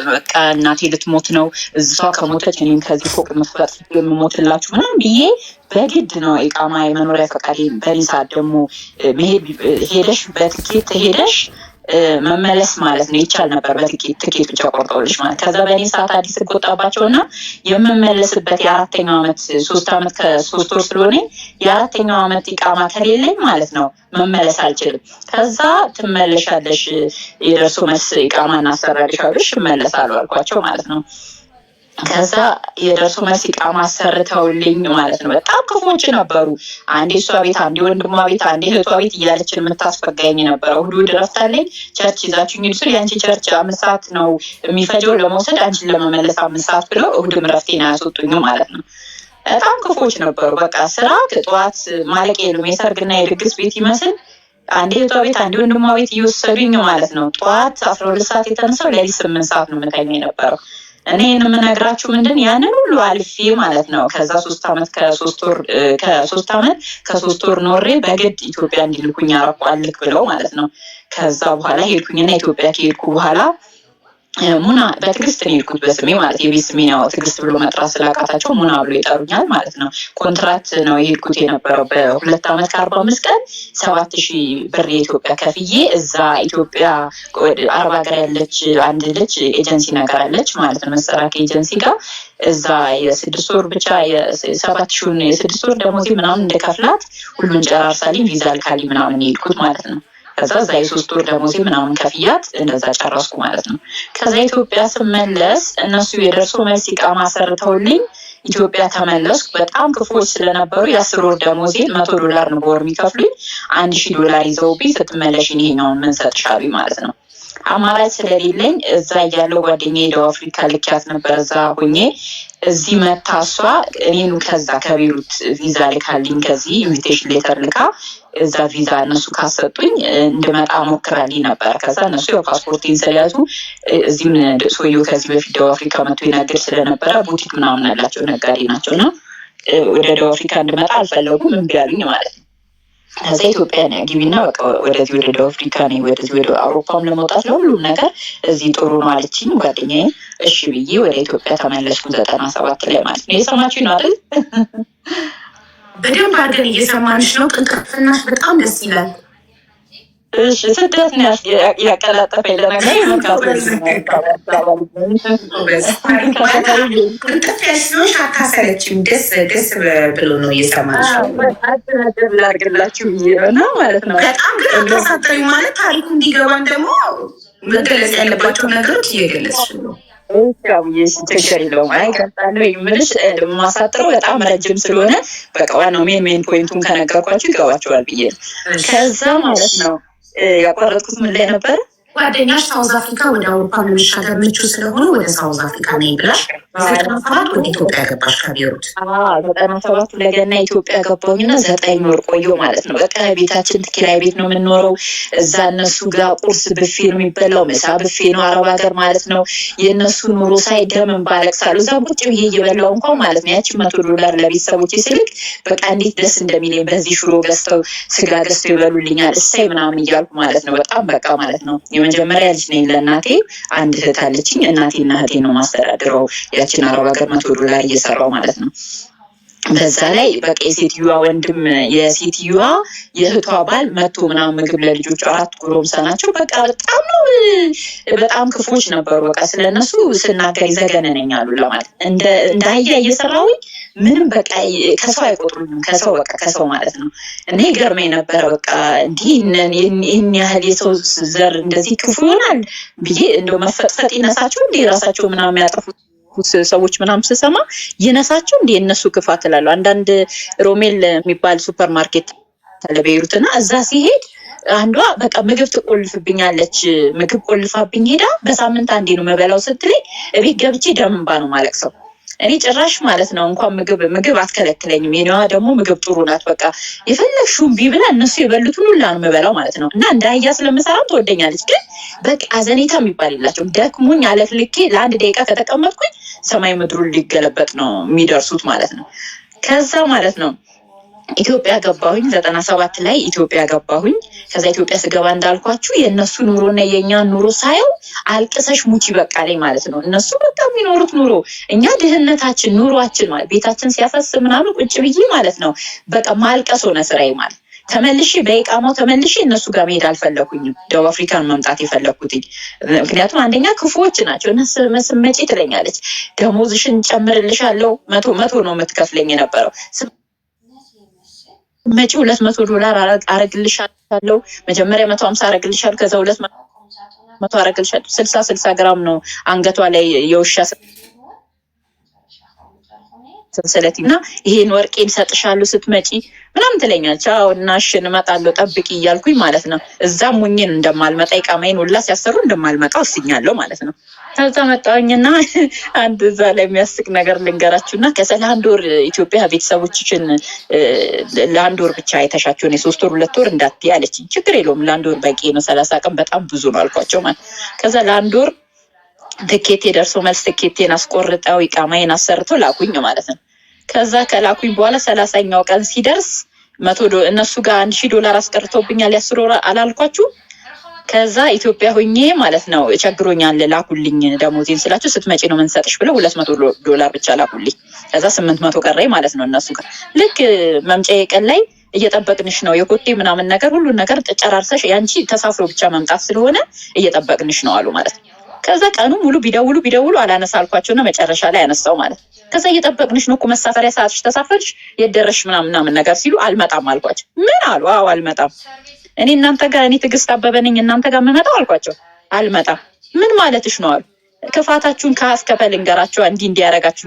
በቃ እናቴ ልትሞት ነው እሷ ከሞተች እኔም ከዚህ ፎቅ መስፈር የምሞትላችሁ ምናምን ብዬ በግድ ነው ኢቃማ የመኖሪያ ፈቃድ በኔ ሰዓት ደግሞ መሄድ ሄደሽ በትኬት ሄደሽ መመለስ ማለት ነው ይቻል ነበር በትኬት ብቻ ቆርጠውልሽ ማለት ከዛ በኔ ሰዓት አዲስ ቆጣባቸውና የምመለስበት የአራተኛው ዓመት 3 ዓመት ከ3 ወር ስለሆነ የአራተኛው ዓመት ኢቃማ ከሌለኝ ማለት ነው መመለስ አልችልም ከዛ ትመለሻለሽ የደርሶ መልስ ኢቃማ እናሰራልሻለሽ እመለሳለሁ አልኳቸው ማለት ነው ከዛ የደርሶ መልስ ኢቃማ አሰርተውልኝ ማለት ነው በጣም ክፉዎች ነበሩ አንዴ እሷ ቤት አንዴ ወንድሟ ቤት አንዴ እህቷ ቤት እያለችን የምታስፈጋኝ ነበር እሑድ ረፍታለኝ ቸርች ይዛችሁኝ ይልሱ ያንቺ ቸርች 5 ሰዓት ነው የሚፈጀው ለመውሰድ አንቺን ለመመለስ 5 ሰዓት ብለው እሑድም ረፍቴን አያስወጡኝ ማለት ነው በጣም ክፉዎች ነበሩ በቃ ስራ ከጧት ማለቅ የለም የሰርግና የድግስ ቤት ይመስል አንዴ እህቷ ቤት አንዴ ወንድሟ ቤት እየወሰዱኝ ማለት ነው ጧት 12 ሰዓት የተነሳው ለሊት 8 ሰዓት ነው የምተኛ የነበረው እኔ የምነግራችሁ ምንድን ያንን ሁሉ አልፌ ማለት ነው ከዛ 3 ዓመት ከ3 ወር ኖሬ በግድ ኢትዮጵያ እንዲልኩኝ አረቋልክ ብለው ማለት ነው ከዛ በኋላ ሄድኩኝና ኢትዮጵያ ከሄድኩ በኋላ ሙና በትግስት ነው የሄድኩት በስሜ ማለት የቤት ስሜ ነው ትግስት ብሎ መጥራት ስላቃታቸው ሙና ብሎ ይጠሩኛል ማለት ነው ኮንትራት ነው የሄድኩት የነበረው በ2 ዓመት ከ45 ቀን 7000 ብር የኢትዮጵያ ከፍዬ እዛ ኢትዮጵያ አረብ ሀገር ያለች አንድ ልጅ ኤጀንሲ ነገር አለች ማለት ነው መሰራክ ኤጀንሲ ጋር እዛ የ6 ወር ብቻ የ7000 የ6 ወር ደሞዝ ምናምን እንደከፍላት ሁሉን ጨራርሳልኝ ቪዛ ልካልኝ ምናምን የሄድኩት ማለት ነው ከዛ ዛ3 ወር ደሞዝ ምናምን ከፍያት እንደዛ ጨረስኩ ማለት ነው ከዛ ኢትዮጵያ ስመለስ እነሱ የደርሶ መልስ ኢቃማ አሰርተውልኝ ኢትዮጵያ ተመለስኩ በጣም ክፉዎች ስለነበሩ የ10 ወር ደሞዝ $100 ነው በወር የሚከፍሉኝ $1000 ይዘውብኝ ስትመለሽ ይሄኛውን ምን ሰጥሻሉኝ ማለት ነው አማራጭ ስለሌለኝ እዛ ያለው ጓደኛዬ ደቡብ አፍሪካ ልኪያት ነበር እዛ ሆኜ እዚህ መታሷ እኔን ከዛ ከቤሩት ቪዛ ልካልኝ ከዚህ ኢንቪቴሽን ሌተር ልካ እዛ ቪዛ እነሱ ካሰጡኝ እንድመጣ ሞክራልኝ ነበር ከዛ እነሱ የፓስፖርቴን ስለያዙ እዚህም ሰውዬው ከዚህ በፊት ደቡብ አፍሪካ መጥቶ ይነግድ ስለነበረ ቡቲክ ምናምን ያላቸው ነጋዴ ናቸውና ወደ ደቡብ አፍሪካ እንድመጣ አልፈለጉም እምቢ አሉኝ ማለት ነው ከዛ ኢትዮጵያ ነው ግቢና በቃ ወደዚህ ወደ ደቡብ አፍሪካ ነው ወደዚህ ወደ አውሮፓም ለመውጣት ለሁሉም ነገር እዚህ ጥሩ ነው አለችኝ ጓደኛዬ እሺ ብዬ ወደ ኢትዮጵያ ተመለስኩ 97 ላይ ማለት ነው የሰማችሁኝ ነው አይደል በደንብ አድርገን እየሰማንሽ ነው ቅንቅርናሽ በጣም ደስ ይላል እሺ ስደት ነው ያቀላጠፈኝ ለነገር ቅንቅፍ ያልሽኖች አታሰለችም ደስ ብሎ ነው እየሰማንሽ ላድርግላችሁ ነው ማለት ነው በጣም ግን አታሳጠሪ ማለት ታሪኩ እንዲገባን ደግሞ መገለጽ ያለባቸው ነገሮች እየገለጽሽ ነው ችግር የለውም አይቀጣለሁ የምልሽ ማሳጥረው በጣም ረጅም ስለሆነ በቃ ዋናው ሜን ፖይንቱን ከነገርኳችሁ ይገባችኋል ብዬ ከዛ ማለት ነው ያቋረጥኩት ምን ላይ ነበር ጓደኛሽ ሳውዝ አፍሪካ ወደ አውሮፓ ለመሻገር ምቹ ስለሆነ ወደ ሳውዝ አፍሪካ ነኝ ብላሽ 97 ወደ ኢትዮጵያ ገባሽ ከቤሩት 97 ለገና ኢትዮጵያ ገባሁኝና 9 ወር ቆየሁ ማለት ነው በቃ ቤታችን ኪራይ ቤት ነው የምንኖረው እዛ እነሱ ጋር ቁርስ ብፌ ነው የሚበላው ምሳ ብፌ ነው አረብ ሀገር ማለት ነው የእነሱ ኑሮ ሳይደምን ባለቅሳለሁ እዛ ቁጭ ብዬ እየበላሁ እንኳን ማለት ነው ያቺ $100 ለቤተሰቦቼ ስልክ በቃ እንዴት ደስ እንደሚለኝ በዚህ ሽሮ ገዝተው ስጋ ገዝተው ይበሉልኛል እሳይ ምናምን እያልኩ ማለት ነው በጣም በቃ ማለት ነው የመጀመሪያ ልጅ ነኝ ለእናቴ አንድ እህት አለችኝ እናቴና እህቴ ነው ማስተዳድረው ያችን አረብ ሀገር $100 እየሰራው ማለት ነው በዛ ላይ በቃ የሴትዮዋ ወንድም የሴትዮዋ የእህቷ ባል መጥቶ ምናምን ምግብ ለልጆቹ 4 ጎረምሳ ናቸው በቃ በጣም ክፉዎች ነበሩ በቃ ስለነሱ ስናገር ይዘገነነኛሉ ለማለት እንደ አህያ እየሰራሁኝ ምንም በቃ ከሰው አይቆጥሩኝም ከሰው ማለት ነው እኔ ገርመኝ ነበር በቃ ይህን ያህል የሰው ዘር እንደዚህ ክፉ ይሆናል ብዬ እንደው መፈጥፈጥ ይነሳቸው እንደ ራሳቸው ምናምን ያጠፉት ሰዎች ምናምን ስሰማ ይነሳቸው እንደ እነሱ ክፋት እላለሁ አንዳንድ ሮሜል የሚባል ሱፐርማርኬት ተለበይሩትና እዛ ሲሄድ አንዷ በቃ ምግብ ትቆልፍብኛለች ምግብ ቆልፋብኝ ሄዳ በሳምንት አንዴ ነው መበላው ስትለኝ እቤት ገብቼ ደምባ ነው ማለቅሰው እኔ ጭራሽ ማለት ነው እንኳን ምግብ አትከለክለኝም የኔዋ ደግሞ ምግብ ጥሩ ናት በቃ የፈለግሽውን ቢብላ እነሱ የበሉትን ሁላ ነው መበላው ማለት ነው እና እንዳያ ስለምሰራም ትወደኛለች ግን በቃ አዘኔታ የሚባል የላቸውም ደክሙኝ አለፍልኬ ለአንድ ደቂቃ ከተቀመጥኩኝ ሰማይ ምድሩን ሊገለበጥ ነው የሚደርሱት ማለት ነው ከዛ ማለት ነው ኢትዮጵያ ገባሁኝ 97 ላይ ኢትዮጵያ ገባሁኝ። ከዛ ኢትዮጵያ ስገባ እንዳልኳችሁ የእነሱ ኑሮና የእኛን ኑሮ ሳየው አልቅሰሽ ሙቺ በቃ ላይ ማለት ነው። እነሱ በቃ የሚኖሩት ኑሮ እኛ ድህነታችን ኑሯችን ማለት ቤታችን ሲያፈስ ምናምን ቁጭ ብዬ ማለት ነው በቃ ማልቀስ ሆነ ስራዬ ማለት ተመልሼ በኢቃማው ተመልሼ እነሱ ጋር መሄድ አልፈለኩኝም። ደቡብ አፍሪካን መምጣት የፈለኩትኝ ምክንያቱም አንደኛ ክፉዎች ናቸው። እነሱ መስመጪ ትለኛለች ደሞዝሽን ጨምርልሻለሁ 100 ነው የምትከፍለኝ የነበረው መጪ $200 አረግልሻለሁ መጀመሪያ 150 አረግልሻለሁ ከዛ 200 አረግልሻለሁ 60 ግራም ነው አንገቷ ላይ የውሻ ሰንሰለትና ይሄን ወርቄን ሰጥሻለሁ ስትመጪ ምናምን ትለኛለች። አዎ እና እሺ እንመጣለሁ ጠብቂ እያልኩኝ ማለት ነው። እዛም ሙኝን እንደማልመጣ ኢቃማዬን ሁላ ሲያሰሩ እንደማልመጣ ወስኛለሁ ማለት ነው። ከዛ መጣሁኝና አንድ እዛ ላይ የሚያስቅ ነገር ልንገራችሁና ከ1 ወር ኢትዮጵያ ቤተሰቦችሽን ለ1 ወር ብቻ አይተሻቸው ነው 3 ወር 2 ወር እንዳትዪ አለችኝ። ችግር የለውም ለ1 ወር በቂ ነው 30 ቀን በጣም ብዙ ነው አልኳቸው ማለት ከዛ ለ1 ወር ትኬቴ ደርሶ መልስ ትኬቴን አስቆርጠው ኢቃማዬን አሰርተው ላኩኝ ማለት ነው። ከዛ ከላኩኝ በኋላ 30ኛው ቀን ሲደርስ እነሱ ጋር $1000 አስቀርቶብኛል ያስሮ አላልኳችሁ። ከዛ ኢትዮጵያ ሆኜ ማለት ነው ቸግሮኛል ላኩልኝ ደሞዜን ስላችሁ ስትመጪ ነው መንሰጥሽ ብለው $200 ብቻ ላኩልኝ። ከዛ 800 ቀረኝ ማለት ነው እነሱ ጋር ልክ መምጫዬ ቀን ላይ እየጠበቅንሽ ነው የኮቴ ምናምን ነገር ሁሉን ነገር ጨራርሰሽ ያንቺ ተሳፍሮ ብቻ መምጣት ስለሆነ እየጠበቅንሽ ነው አሉ ማለት ነው። ከዛ ቀኑ ሙሉ ቢደውሉ አላነሳ አልኳቸውና መጨረሻ ላይ አነሳው ማለት ከዛ እየጠበቅንሽ ነው እኮ መሳፈሪያ ሰዓትሽ ተሳፈርሽ የደረሽ ምናምን ነገር ሲሉ አልመጣም አልኳቸው። ምን አሉ? አዎ አልመጣም እኔ ትዕግስት አበበ ነኝ እናንተ ጋር የምመጣው አልኳቸው። አልመጣም ምን ማለትሽ ነው አሉ። ክፋታችሁን ከአስከፈ ልንገራችሁ እንዲያረጋችሁ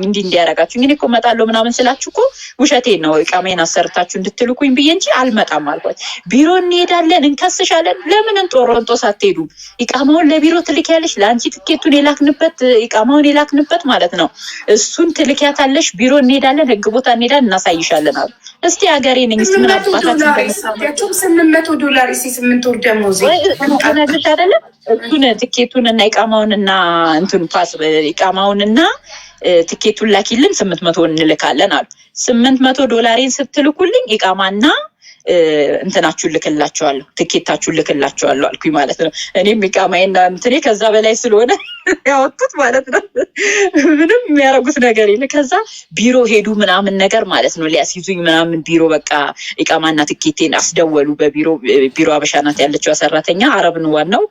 እኔ እኮ እመጣለሁ ምናምን ስላችሁ እኮ ውሸቴን ነው ኢቃማዬን አሰርታችሁ እንድትልኩኝ ብዬ እንጂ አልመጣም አልኳት። ቢሮ እንሄዳለን እንከስሻለን። ለምን ጦሮንጦስ አትሄዱ? ኢቃማውን ለቢሮ ትልኪያለሽ ለአንቺ ትኬቱን የላክንበት ኢቃማውን የላክንበት ማለት ነው እሱን ትልኪያታለሽ። ቢሮ እንሄዳለን ህግ ቦታ እንሄዳለን እናሳይሻለን አሉ። እስቲ ሀገሬ ነኝ ምን አባታችሁ $800 8 ወር ደሞዝ ነግርሽ አይደለም እሱን ትኬቱን እና ኢቃማውንና እንትን ፓስ ኢቃማውንና ትኬቱን ላኪልን 800 እንልካለን አሉ። $800 ስትልኩልኝ ኢቃማና እንትናችሁን ልክላችኋለሁ ትኬታችሁን ልክላችኋለሁ አልኩኝ ማለት ነው። እኔም ኢቃማዬና እንትኔ ከዛ በላይ ስለሆነ ያወጡት ማለት ነው። ምንም የሚያረጉት ነገር የለ። ከዛ ቢሮ ሄዱ ምናምን ነገር ማለት ነው ሊያስይዙኝ ምናምን ቢሮ በቃ ኢቃማና ትኬቴን አስደወሉ። ቢሮ አበሻናት ያለችው ሰራተኛ አረብ ነው ዋናው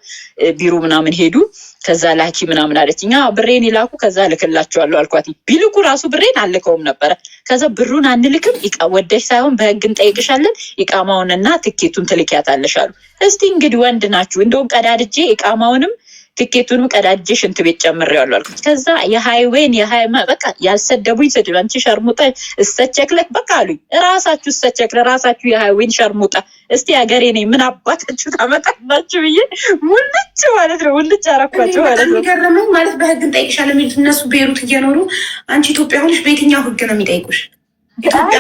ቢሮ ምናምን ሄዱ። ከዛ ላኪ ምናምን አለችኝ። ብሬን ይላኩ ከዛ ልክላችኋለሁ አልኳት። ቢልኩ ራሱ ብሬን አልከውም ነበረ። ከዛ ብሩን አንልክም ወደሽ ሳይሆን በህግ እንጠይቅሻለን ኢቃማውንና ትኬቱን ትልኪያታለሽ አሉ። እስቲ እንግዲህ ወንድ ናችሁ እንደውም ቀዳድጄ ኢቃማውንም ትኬቱንም ቀዳድጄ ሽንት ቤት ጨምሬዋለሁ አልኩት። ከዛ የሃይዌን በቃ ያልሰደቡኝ ስድብ አንቺ ሸርሙጣ እስተቸክለክ በቃ አሉኝ። ራሳችሁ እስተቸክለ ራሳችሁ የሃይዌን ሸርሙጣ እስቲ ሀገሬ ነኝ ምን አባታችሁ ታመጣላችሁ ብዬ ሙልጭ ማለት ነው ሙልጭ አረኳቸው ማለት ነው። ገረመኝ ማለት በህግ እንጠይቅሻለን የሚሉት እነሱ ቤሩት እየኖሩ አንቺ ኢትዮጵያ ሆነሽ በየትኛው ህግ ነው የሚጠይቁሽ? ኢትዮጵያ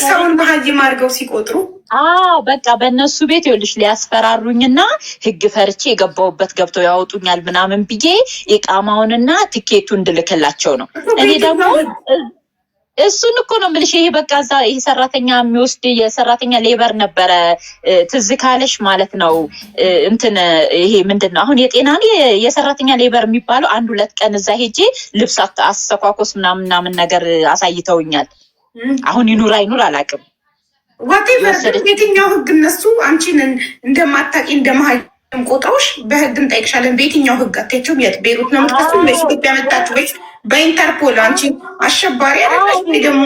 ሰውን መሀይም አድርገው ሲቆጥሩ በቃ በእነሱ ቤት ይኸውልሽ ሊያስፈራሩኝና ህግ ፈርቼ የገባሁበት ገብተው ያወጡኛል ምናምን ብዬ ኢቃማውንና ትኬቱ እንድልክላቸው ነው። እኔ ደግሞ እሱን እኮ ነው የምልሽ። ይሄ በቃ እዛ ይሄ ሰራተኛ የሚወስድ የሰራተኛ ሌበር ነበረ ትዝ ካለሽ ማለት ነው። እንትን ይሄ ምንድነው አሁን የጤና የሰራተኛ ሌበር የሚባለው 1-2 ቀን እዛ ሄጄ ልብስ አስተኳኮስ ምናምን ነገር አሳይተውኛል። አሁን ይኑር አይኑር አላውቅም። ዋቴቨር የትኛው ህግ እነሱ አንቺን እንደማታውቂ እንደማይም ቆጥሮሽ በህግ እንጠይቅሻለን በየትኛው ህግ አትያቸውም? የት ቤሩት ነው የምትከሱ ወይስ ኢትዮጵያ መጣችሁ ወይስ በኢንተርፖል አንቺ አሸባሪ አይደለሽ? ደግሞ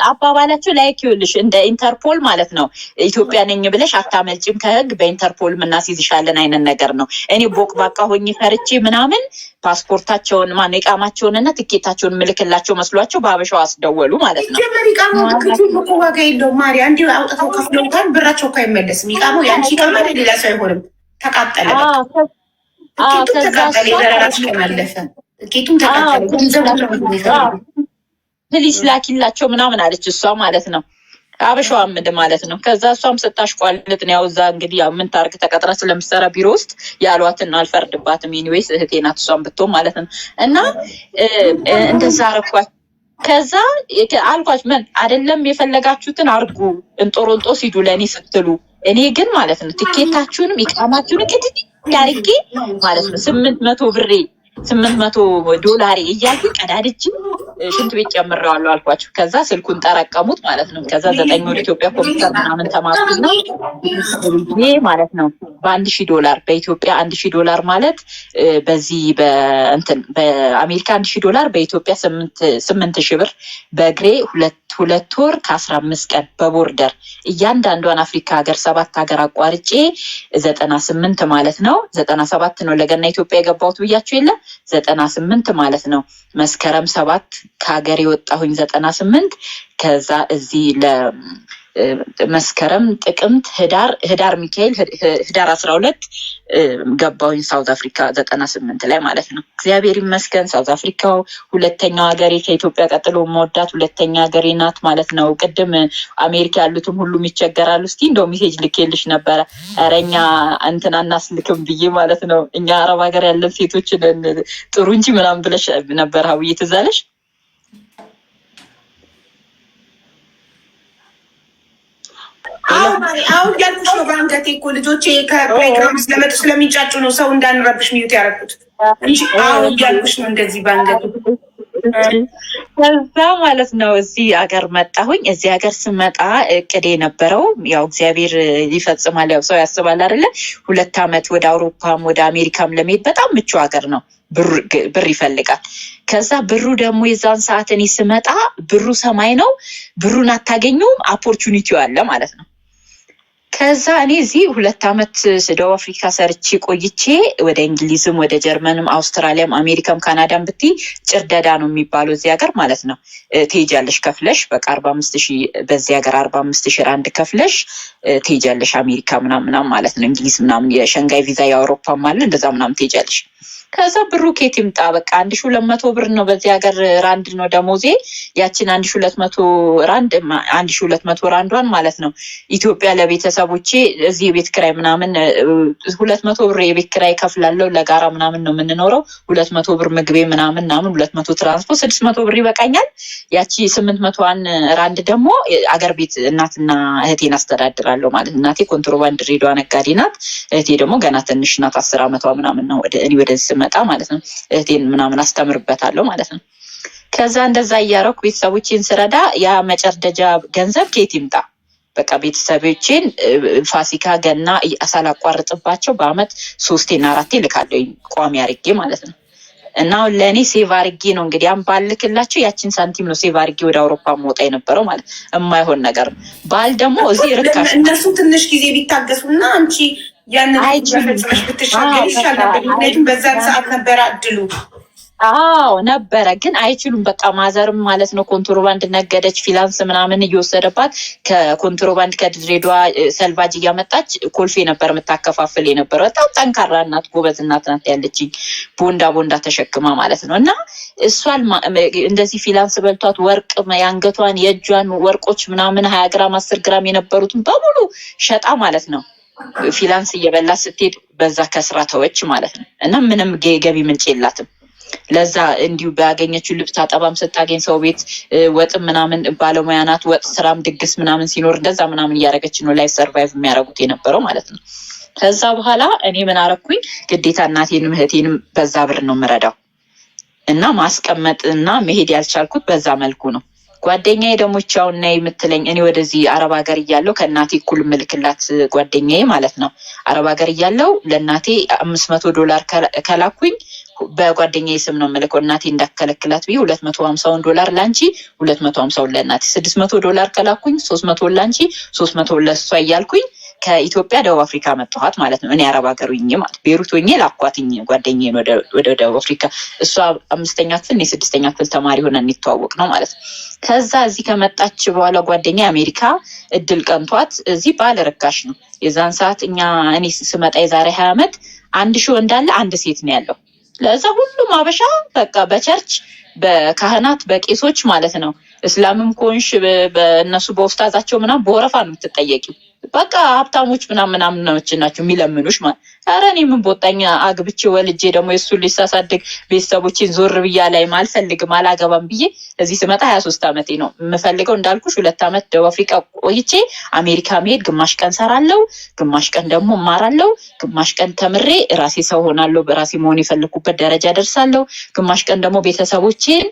አባባላችሁ ላይክ ይኸውልሽ እንደ ኢንተርፖል ማለት ነው። ኢትዮጵያ ነኝ ብለሽ አታመልጭም ከህግ በኢንተርፖል ምናስይዝሻለን አይነት ነገር ነው። እኔ ቦቅባቃ ሆኜ ፈርቼ ምናምን ፓስፖርታቸውን ኢቃማቸውንና ትኬታቸውን ምልክላቸው መስሏቸው በአበሻው አስደወሉ ማለት ነው። ኢቃማው እኮ ዋጋ የለውም ማርያ እንዲሁ አውጥተው ከፍለውታል። ብራቸው እኮ አይመለስም። ኢቃማው የአንቺ ኢቃማ ሌላ ሰው አይሆንም። ተቃጠለ ተቃጠለ የበረራሽ ከማለፈ ጌቱም ፕሊስ ላኪላቸው ምናምን አለች እሷ ማለት ነው። አበሻው አምድ ማለት ነው። ከዛ እሷም ስታሽቋልጥ ነው ያው እዛ እንግዲህ ምን ታርክ ተቀጥራ ስለምትሰራ ቢሮ ውስጥ ያሏትን አልፈርድባትም። ኢኒዌይስ እህቴ ናት እሷም ብትሆን ማለት ነው። እና እንደዛ አረኳት ከዛ አልኳች ምን አይደለም የፈለጋችሁትን አርጉ እንጦሮንጦስ ሂዱ ለእኔ ስትሉ፣ እኔ ግን ማለት ነው ትኬታችሁንም ኢቃማችሁንም ቅድድ ያርጌ ማለት ነው 800 ዶላር እያልኩኝ ቀዳድጅ ሽንት ቤት ጨምረዋለሁ አልኳቸው። ከዛ ስልኩን ጠረቀሙት ማለት ነው። ከዛ 9 ወር ኢትዮጵያ ኮምፒውተር ምናምን ተማርኩና ይሄ ማለት ነው $1000 በኢትዮጵያ $1000 ማለት በዚህ በእንትን በአሜሪካ $1000 በኢትዮጵያ 8000 ብር በእግሬ ሁለት ወር ከ15 ቀን በቦርደር እያንዳንዷን አፍሪካ ሀገር 7 ሀገር አቋርጬ 98 ማለት ነው 97 ነው ለገና ኢትዮጵያ የገባሁት ብያችሁ የለ 98 ማለት ነው መስከረም 7 ከሀገር የወጣሁኝ 98 ከዛ እዚህ ለመስከረም ጥቅምት ህዳር ሚካኤል ህዳር 12 ገባሁኝ ሳውዝ አፍሪካ 98 ላይ ማለት ነው። እግዚአብሔር ይመስገን ሳውዝ አፍሪካው ሁለተኛው ሀገሬ ከኢትዮጵያ ቀጥሎ መወዳት ሁለተኛ ሀገሬ ናት ማለት ነው። ቅድም አሜሪካ ያሉትም ሁሉም ይቸገራሉ። እስቲ እንደው ሜሴጅ ልኬልሽ ነበረ አረኛ እንትና እናስልክም ብዬ ማለት ነው። እኛ አረብ ሀገር ያለን ሴቶች ጥሩ እንጂ ምናምን ብለሽ ነበር ሀውዬ ትዝ አለሽ? አሁን ያልኩሽ ነው። በአንገቴ እኮ ልጆቼ ከፕሌግራውንድ ስለመጡ ስለሚንጫጩ ነው ሰው እንዳንረብሽ ሚዩት ያደረኩት እንጂ አሁን ያልኩሽ ነው እንደዚህ በአንገቴ። ከዛ ማለት ነው እዚህ ሀገር መጣሁኝ። እዚህ ሀገር ስመጣ እቅዴ የነበረው ያው እግዚአብሔር ይፈጽማል፣ ያው ሰው ያስባል አይደለ? 2 ዓመት ወደ አውሮፓም ወደ አሜሪካም ለመሄድ በጣም ምቹ ሀገር ነው። ብር ይፈልጋል። ከዛ ብሩ ደግሞ የዛን ሰዓት እኔ ስመጣ ብሩ ሰማይ ነው። ብሩን አታገኙም፣ ኦፖርቹኒቲው አለ ማለት ነው። ከዛ እኔ እዚህ 2 ዓመት ደቡብ አፍሪካ ሰርቼ ቆይቼ ወደ እንግሊዝም ወደ ጀርመንም አውስትራሊያም አሜሪካም ካናዳም ብትይ ጭርደዳ ነው የሚባለው እዚህ ሀገር ማለት ነው። ትሄጃለሽ ከፍለሽ በቃ 45,000 በዚህ ሀገር 45,000 ራንድ ከፍለሽ ትሄጃለሽ አሜሪካ ምናምን ማለት ነው። እንግሊዝ ምናምን የሸንጋይ ቪዛ የአውሮፓም አለ እንደዛ ምናምን ትሄጃለሽ። ከዛ ብሩ ኬት ይምጣ በቃ 1200 ብር ነው በዚህ ሀገር ራንድ ነው ደሞዜ። ያችን 1200 ራንድ 1200 ራንዷን ማለት ነው ኢትዮጵያ ለቤተሰቦቼ እዚህ የቤት ኪራይ ምናምን 200 ብር የቤት ኪራይ ከፍላለሁ ለጋራ ምናምን ነው የምንኖረው። 200 ብር ምግቤ ምናምን 200 ትራንስፖርት 600 ብር ይበቃኛል። ያቺ 800ዋን ራንድ ደግሞ አገር ቤት እናትና እህቴን አስተዳድራለሁ ማለት እናቴ ኮንትሮባንድ ድሬዳዋ ነጋዴ ናት። እህቴ ደግሞ ገና ትንሽ ናት 10 ዓመቷ ምናምን ነው እኔ ወደዚህ መጣ ማለት ነው። እህቴን ምናምን አስተምርበታለሁ ማለት ነው። ከዛ እንደዛ እያረኩ ቤተሰቦቼን ስረዳ ያ መጨርደጃ ገንዘብ ከየት ይምጣ በቃ ቤተሰቦቼን ፋሲካ ገና ሳላቋርጥባቸው በአመት 3 እና 4 ልካለሁ ቋሚ አርጌ ማለት ነው። እና ለኔ ሴቭ አርጌ ነው እንግዲህ ባልክላቸው ያችን ሳንቲም ነው ሴቭ አርጌ ወደ አውሮፓ መውጣ የነበረው ማለት የማይሆን ነገር ባል ደግሞ እዚህ ርካሽ እነሱ ትንሽ ጊዜ ቢታገሱና አንቺ ያንን አይችልሽ ብትሻገር ይሻላል። ምክንያቱም በዛን ሰዓት ነበረ እድሉ። አዎ ነበረ፣ ግን አይችሉም። በቃ ማዘርም ማለት ነው ኮንትሮባንድ ነገደች፣ ፊላንስ ምናምን እየወሰደባት ከኮንትሮባንድ ከድሬዳዋ ሰልቫጅ እያመጣች ኮልፌ ነበር የምታከፋፍል የነበረው። በጣም ጠንካራ እናት ጎበዝ እናት ናት ያለችኝ፣ ቦንዳ ተሸክማ ማለት ነው። እና እሷን እንደዚህ ፊላንስ በልቷት ወርቅ የአንገቷን የእጇን ወርቆች ምናምን 20 ግራም 10 ግራም የነበሩትን በሙሉ ሸጣ ማለት ነው ፊላንስ እየበላ ስትሄድ በዛ ከስራ ተወች ማለት ነው። እና ምንም ገቢ ምንጭ የላትም። ለዛ እንዲሁ ባገኘችው ልብስ አጠባም ስታገኝ ሰው ቤት ወጥም ምናምን ባለሙያ ናት። ወጥ ስራም ድግስ ምናምን ሲኖር እንደዛ ምናምን እያደረገች ነው ላይፍ ሰርቫይቭ የሚያደርጉት የነበረው ማለት ነው። ከዛ በኋላ እኔ ምን አረኩኝ ግዴታ እናቴንም እህቴንም በዛ ብር ነው የምረዳው እና ማስቀመጥ እና መሄድ ያልቻልኩት በዛ መልኩ ነው። ጓደኛዬ ደግሞ ቻው እና የምትለኝ እኔ ወደዚህ አረብ ሀገር እያለሁ ከእናቴ እኩል ምልክላት ጓደኛዬ ማለት ነው። አረብ ሀገር እያለሁ ለእናቴ $500 ከላኩኝ በጓደኛዬ ስም ነው የምልከው። እናቴ እንዳከለክላት ብዬ $250 ላንቺ 250 ለእናቴ $600 ከላኩኝ 300 ላንቺ 300 ለሷ እያልኩኝ ከኢትዮጵያ ደቡብ አፍሪካ መጣኋት ማለት ነው። እኔ አረብ ሀገር ሆኜ ማለት ቤሩት ሆኜ ላኳትኝ ጓደኛዬን ወደ ደቡብ አፍሪካ። እሷ 5ኛ ክፍል እኔ 6ኛ ክፍል ተማሪ ሆነን እንተዋወቅ ነው ማለት ነው። ከዛ እዚህ ከመጣች በኋላ ጓደኛ አሜሪካ እድል ቀንቷት እዚህ ባለ ርካሽ ነው የዛን ሰዓት እኔ ስመጣ የዛሬ 20 ዓመት 1000 ወንድ አለ 1 ሴት ነው ያለው። ለዛ ሁሉም አበሻ በቃ በቸርች በካህናት በቄሶች ማለት ነው። እስላምም ኮንሽ በእነሱ በውስታዛቸው ምናምን በወረፋ ነው የምትጠየቂው። በቃ ሀብታሞች ምናምን ናቸው የሚለምኑሽ ማለት። ኧረ እኔ ምን በወጣኝ አግብቼ ወልጄ ደግሞ የእሱን ልጅ ሳሳድግ ቤተሰቦቼን ዞር ብያ ላይ አልፈልግም አላገባም ብዬ እዚህ ስመጣ 23 ዓመቴ ነው። የምፈልገው እንዳልኩሽ 2 ዓመት ደቡብ አፍሪካ ቆይቼ አሜሪካ መሄድ፣ ግማሽ ቀን ሰራለሁ፣ ግማሽ ቀን ደግሞ እማራለሁ፣ ግማሽ ቀን ተምሬ ራሴ ሰው ሆናለሁ፣ በራሴ መሆን የፈለኩበት ደረጃ ደርሳለሁ፣ ግማሽ ቀን ደግሞ ቤተሰቦቼን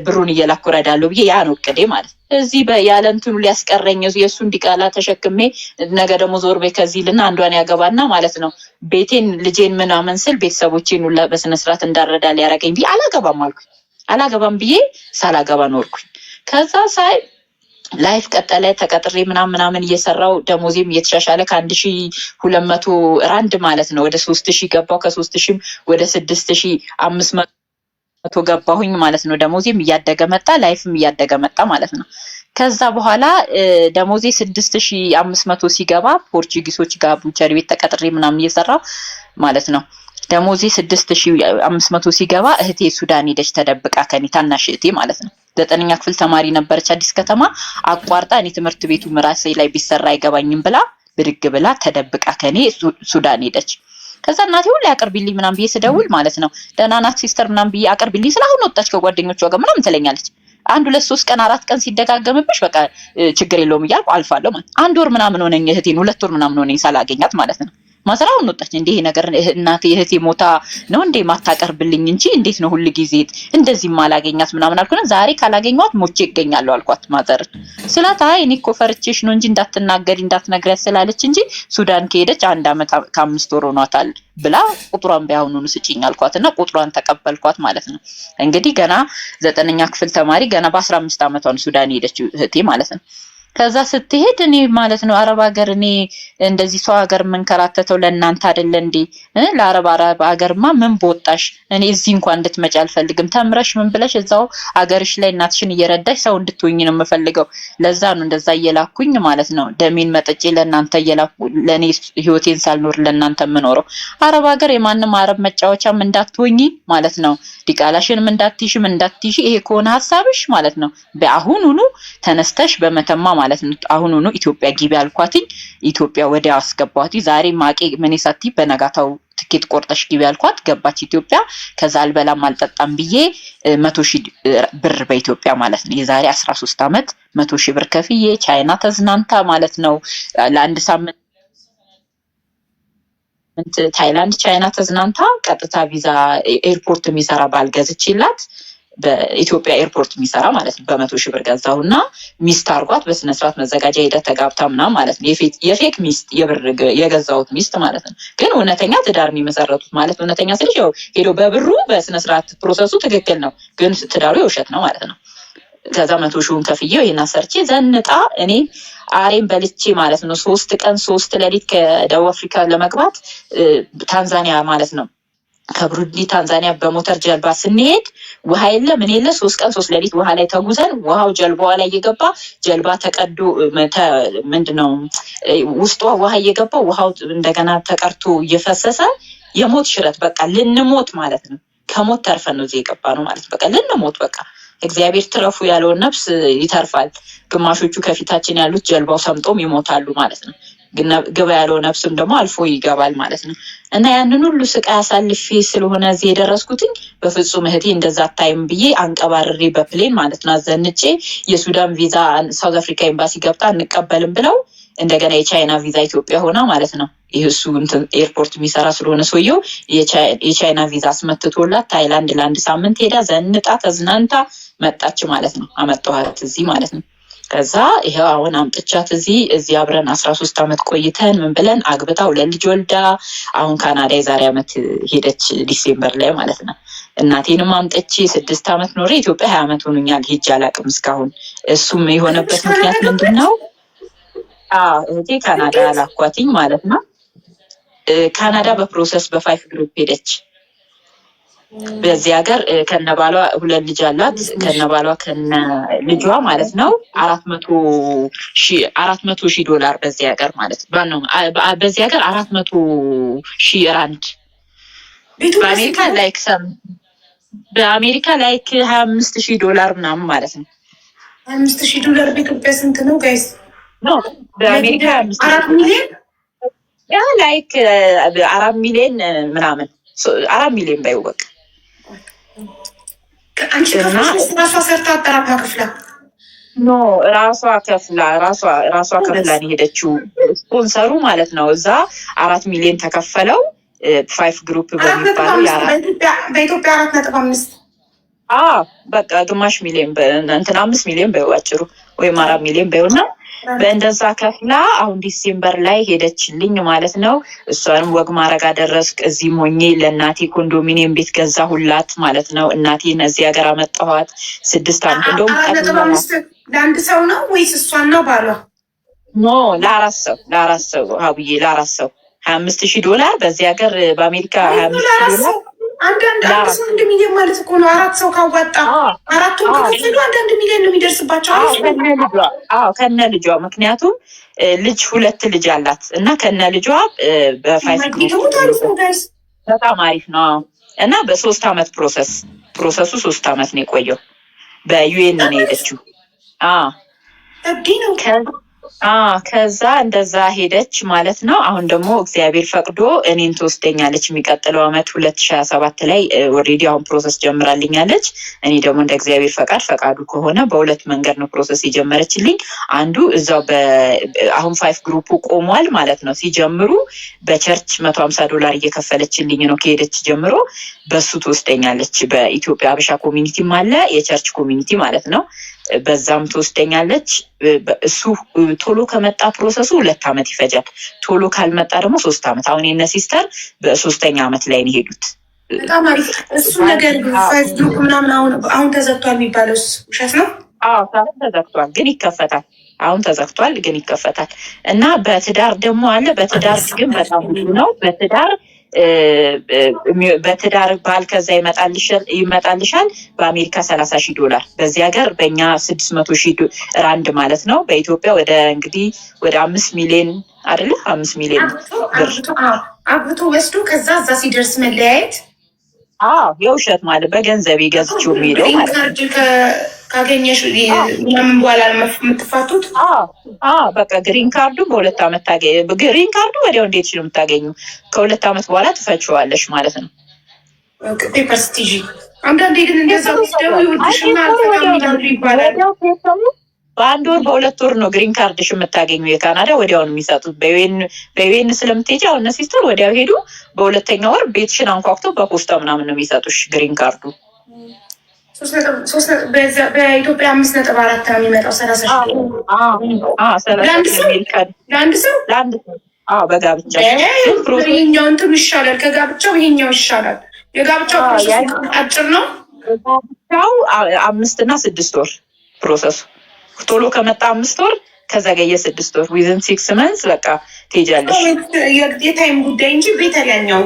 ብሩን እየላኩ እረዳለሁ ብዬ ያ ነው እቅዴ ማለት። እዚህ ያለ እንትኑ ሊያስቀረኝ የእሱን ዲቃላ ተሸክሜ ነገ ደግሞ ዞር በይ ከዚህ ልና አንዷን ያገባና ማለት ነው ቤቴን ልጄን ምናምን ስል ቤተሰቦቼን ሁላ በስነስርዓት እንዳረዳ ሊያረገኝ ብዬ አላገባም አልኩኝ። አላገባም ብዬ ሳላገባ ኖርኩኝ። ከዛ ሳይ ላይፍ ቀጠለ። ተቀጥሬ ምናምን እየሰራው ደሞዜም እየተሻሻለ ከ1200 ራንድ ማለት ነው ወደ 3000 ገባው። ከ3000 ወደ 6500 ገባሁኝ ማለት ነው። ደሞዜም እያደገ መጣ፣ ላይፍም እያደገ መጣ ማለት ነው። ከዛ በኋላ ደሞዜ 6500 ሲገባ ፖርቹጊሶች ጋር ቡቸሪ ቤት ተቀጥሬ ምናምን እየሰራው ማለት ነው። ደሞዜ 6500 ሲገባ እህቴ ሱዳን ሄደች ተደብቃ ከኔ ታናሽ እህቴ ማለት ነው። 9ኛ ክፍል ተማሪ ነበረች አዲስ ከተማ አቋርጣ እኔ ትምህርት ቤቱ ምራሴ ላይ ቢሰራ አይገባኝም ብላ ብድግ ብላ ተደብቃ ከኔ ሱዳን ሄደች። ከዛ እናቴ ሁሌ አቅርቢልኝ ምናምን ብዬ ስደውል ማለት ነው ደህና ናት ሲስተር ምናምን ብዬ አቅርቢልኝ ስላሁን ወጣች ከጓደኞቿ ጋር ምናምን ትለኛለች። 1 2 3 ቀን 4 ቀን ሲደጋገምብሽ በቃ ችግር የለውም እያልኩ አልፋለሁ ማለት። 1 ወር ምናምን ሆነኝ እህቴን 2 ወር ምናምን ሆነኝ ሳላገኛት ማለት ነው። ማሰራውን ወጣች። እንዴ ይሄ ነገር እናቴ እህቴ ሞታ ነው እንዴ ማታቀርብልኝ እንጂ እንዴት ነው ሁሉ ጊዜ እንደዚህ ማላገኛት ምናምን አልኩና ዛሬ ካላገኘኋት ሞቼ ይገኛለሁ አልኳት ማዘር ስላት አይ እኔ እኮ ፈርቼሽ ነው እንጂ እንዳትናገሪ እንዳትነግሪያት ስላለች እንጂ ሱዳን ከሄደች 1 ዓመት ከ5 ወር ሆኗታል ብላ ቁጥሯን ቢያውኑኑ ስጪኝ አልኳትና ቁጥሯን ተቀበልኳት ማለት ነው። እንግዲህ ገና 9ኛ ክፍል ተማሪ ገና በ15 ዓመቷ ነው ሱዳን ሄደች እህቴ ማለት ነው። ከዛ ስትሄድ እኔ ማለት ነው አረብ ሀገር እኔ እንደዚህ ሰው ሀገር መንከራተተው ለእናንተ አይደለ እንዴ? ለአረብ ሀገርማ ምን በወጣሽ? እኔ እዚህ እንኳን እንድትመጪ አልፈልግም። ተምረሽ ምን ብለሽ እዛው ሀገርሽ ላይ እናትሽን እየረዳሽ ሰው እንድትሆኝ ነው የምፈልገው። ለዛ ነው እንደዛ እየላኩኝ ማለት ነው ደሜን መጥጬ ለእናንተ እየላኩ ለኔ ህይወቴን ሳልኖር ለእናንተ የምኖረው። አረብ ሀገር የማንም አረብ መጫወቻም እንዳትሆኝ ማለት ነው። ዲቃላሽንም እንዳትይሽ ይሄ ከሆነ ሀሳብሽ ማለት ነው በአሁኑኑ ተነስተሽ በመተማ ማለት ነው አሁኑኑ ኢትዮጵያ ግቢ አልኳትኝ። ኢትዮጵያ ወዲያ አስገባኋት። ዛሬ ማቄ ምን ይሳቲ በነጋታው ትኬት ቆርጠሽ ግቢ አልኳት። ገባች ኢትዮጵያ። ከዛ አልበላም አልጠጣም ብዬ 100,000 ብር በኢትዮጵያ ማለት ነው የዛሬ 13 ዓመት 100,000 ብር ከፍዬ ቻይና ተዝናንታ ማለት ነው ለአንድ ሳምንት ታይላንድ ቻይና ተዝናንታ ቀጥታ ቪዛ ኤርፖርት የሚሰራ ባልገዝችላት በኢትዮጵያ ኤርፖርት የሚሰራ ማለት ነው በ100,000 ብር ገዛውና ሚስት አርጓት በስነ ስርዓት መዘጋጃ ሄደ ተጋብታ ምናምን ማለት ነው። የፌክ ሚስት የብር የገዛውት ሚስት ማለት ነው። ግን እውነተኛ ትዳር የሚመሰረቱት ማለት እውነተኛ ስልሽ ያው ሄዶ በብሩ በስነ ስርዓት ፕሮሰሱ ትክክል ነው፣ ግን ትዳሩ የውሸት ነው ማለት ነው። ከዛ 100,000 ከፍዬው ይሄን አሰርቼ ዘንጣ እኔ አሬን በልቼ ማለት ነው 3 ቀን 3 ሌሊት ከደቡብ አፍሪካ ለመግባት ታንዛኒያ ማለት ነው ከብሩንዲ ታንዛኒያ በሞተር ጀልባ ስንሄድ ውሃ የለ ምን የለ 3 ቀን 3 ሌሊት ውሃ ላይ ተጉዘን ውሃው ጀልባዋ ላይ እየገባ ጀልባ ተቀዶ ምንድነው ውስጧ ውሃ እየገባ ውሃው እንደገና ተቀርቶ እየፈሰሰ የሞት ሽረት በቃ ልንሞት ማለት ነው። ከሞት ተርፈን ነው እዚህ የገባ ነው ማለት በቃ ልንሞት በቃ እግዚአብሔር ትረፉ ያለውን ነፍስ ይተርፋል። ግማሾቹ ከፊታችን ያሉት ጀልባው ሰምጦም ይሞታሉ ማለት ነው። ግባ ያለው ነፍስም ደግሞ አልፎ ይገባል ማለት ነው። እና ያንን ሁሉ ስቃይ አሳልፌ ስለሆነ እዚህ የደረስኩትኝ በፍጹም እህቴ እንደዛ ታይም ብዬ አንቀባርሬ በፕሌን ማለት ነው አዘንጬ የሱዳን ቪዛ ሳውዝ አፍሪካ ኤምባሲ ገብታ እንቀበልም ብለው እንደገና የቻይና ቪዛ ኢትዮጵያ ሆና ማለት ነው ይህሱ ኤርፖርት የሚሰራ ስለሆነ ሰውየው የቻይና ቪዛ አስመትቶላት ታይላንድ ለአንድ ሳምንት ሄዳ ዘንጣ ተዝናንታ መጣች ማለት ነው። አመጣኋት እዚህ ማለት ነው። ከዛ ይሄው አሁን አምጥቻት እዚህ አብረን 13 ዓመት ቆይተን ምን ብለን አግብታ 2 ልጅ ወልዳ አሁን ካናዳ የዛሬ ዓመት ሄደች ዲሴምበር ላይ ማለት ነው። እናቴንም አምጥቼ 6 ዓመት ኖሬ ኢትዮጵያ 20 ዓመት ሆኖኛል ሄጄ አላውቅም እስካሁን። እሱም የሆነበት ምክንያት ምንድነው? እህቴ ካናዳ ላኳትኝ ማለት ነው። ካናዳ በፕሮሰስ በ5 ግሩፕ ሄደች። በዚህ ሀገር ከነባሏ 2 ልጅ አላት። ከነባሏ ከነልጇ ማለት ነው 400,000 ዶላር በዚህ ሀገር ማለት ነው። በዚህ ሀገር 400,000 ራንድ በአሜሪካ ላይክ 25,000 ዶላር ምናምን ማለት ነው። 25,000 ዶላር በኢትዮጵያ ስንት ነው ጋይስ? በአሜሪካ 4 ሚሊዮን ላይክ 4 ሚሊዮን ምናምን 4 ሚሊዮን ባይው በቃ አንቺ ከፍለሽ ራሷ ሰርታ አጠራቅማ ከፍላ ኖ ራሷ ከፍላ ነው ሄደችው። ስፖንሰሩ ማለት ነው። እዛ 4 ሚሊዮን ተከፈለው 5 ግሩፕ በሚባለው በኢትዮጵያ 4.5 በቃ ግማሽ ሚሊዮን እንትን 5 ሚሊዮን በአጭሩ ወይም 4 ሚሊዮን በይውና በእንደዛ ከፍላ አሁን ዲሴምበር ላይ ሄደችልኝ ማለት ነው። እሷንም ወግ ማረግ አደረስክ። እዚህ ሞኜ ለእናቴ ኮንዶሚኒየም ቤት ገዛሁላት ማለት ነው። እናቴን እዚህ ሀገር አመጣኋት 6 ዓመት እንደውም ለአንድ ሰው ነው ወይስ እሷና ባሏ? ኖ ለአራት ሰው ሀቡዬ ለአራት ሰው $25,000 በዚህ ሀገር በአሜሪካ $25,000 አንድ ሚሊዮን ማለት እኮ ነው። 4 ሰው ካዋጣ 4ቱን ከከፈሉ 1 ሚሊዮን ነው የሚደርስባቸው። ከነ ልጇ ምክንያቱም ልጅ 2 ልጅ አላት እና ከነ ልጇ በጣም አሪፍ ነው እና በ3 ዓመት ፕሮሰሱ 3 ዓመት ነው የቆየው። በዩኤን ነው የሄደችው። ከዛ እንደዛ ሄደች ማለት ነው። አሁን ደግሞ እግዚአብሔር ፈቅዶ እኔን ትወስደኛለች የሚቀጥለው አመት 2027 ላይ ኦልሬዲ አሁን ፕሮሰስ ጀምራልኛለች። እኔ ደግሞ እንደ እግዚአብሔር ፈቃዱ ከሆነ በሁለት መንገድ ነው ፕሮሰስ የጀመረችልኝ። አንዱ እዛው አሁን 5 ግሩፑ ቆሟል ማለት ነው። ሲጀምሩ በቸርች $150 እየከፈለችልኝ ነው ከሄደች ጀምሮ። በሱ ትወስደኛለች። በኢትዮጵያ አበሻ ኮሚኒቲም አለ የቸርች ኮሚኒቲ ማለት ነው። በዛም ትወስደኛለች። እሱ ቶሎ ከመጣ ፕሮሰሱ 2 ዓመት ይፈጃል። ቶሎ ካልመጣ ደግሞ 3 ዓመት። አሁን የነ ሲስተር በ3ኛ ዓመት ላይ ነው ሄዱት። በጣም አሪፍ። እሱ ነገር ፌስቡክ ምናምን አሁን ተዘግቷል የሚባለው ውሸት ነው? ተዘግቷል ግን ይከፈታል። አሁን ተዘግቷል ግን ይከፈታል። እና በትዳር ደግሞ አለ። በትዳር ግን በጣም ብዙ ነው። በትዳር ባል ከዛ ይመጣልሻል። በአሜሪካ $30,000 በዚህ ሀገር በእኛ $600,000 ማለት ነው። በኢትዮጵያ ወደ 5 ሚሊዮን አይደለ? 5 ሚሊዮን ብር አግብቶ ወስዶ ከዛ እዛ ሲደርስ መለያየት። የውሸት ማለት በገንዘብ ገዝቼው የሚሄደው ማለት ነው። ካገኘሽ ምንም በኋላ የምትፋቱት? በቃ ግሪን ካርዱ በ2 ዓመት ግሪን ካርዱ ወዲያው እንዴት ነው የምታገኙ? ከ2 ዓመት በኋላ ትፈችዋለሽ ማለት ነው። ፔፐር ስቲጂ አንዳንዴ ግን እንደዛ ወስደው ይወድሽና አልተቀምጣሉ ይባላል። በ1 ወር በ2 ወር ነው ግሪን ካርድሽ የምታገኙ። የካናዳ ወዲያውን የሚሰጡት በዩኤን ስለምትሄጂ አሁን ሲስተር ወዲያው ሄዱ። በ2ኛው ወር ቤትሽን አንኳኩተው በፖስታ ምናምን ነው የሚሰጡሽ ግሪን ካርዱ። በኢትዮጵያ 5.4 ነው የሚመጣው። 30,000 ለአንድ ሰው በጋብቻ ይሄኛው እንትን ይሻላል። ከጋብቻው ይሄኛው ይሻላል። የጋብቻው ፕሮሰስ አጭር ነው። ጋብቻው 5 እና 6 ወር ፕሮሰሱ። ቶሎ ከመጣ 5 ወር ከዘገየ 6 ወር ዊዝን 6 መንስ በቃ ትሄጃለሽ። የታይም ጉዳይ እንጂ ቤተል ያኛው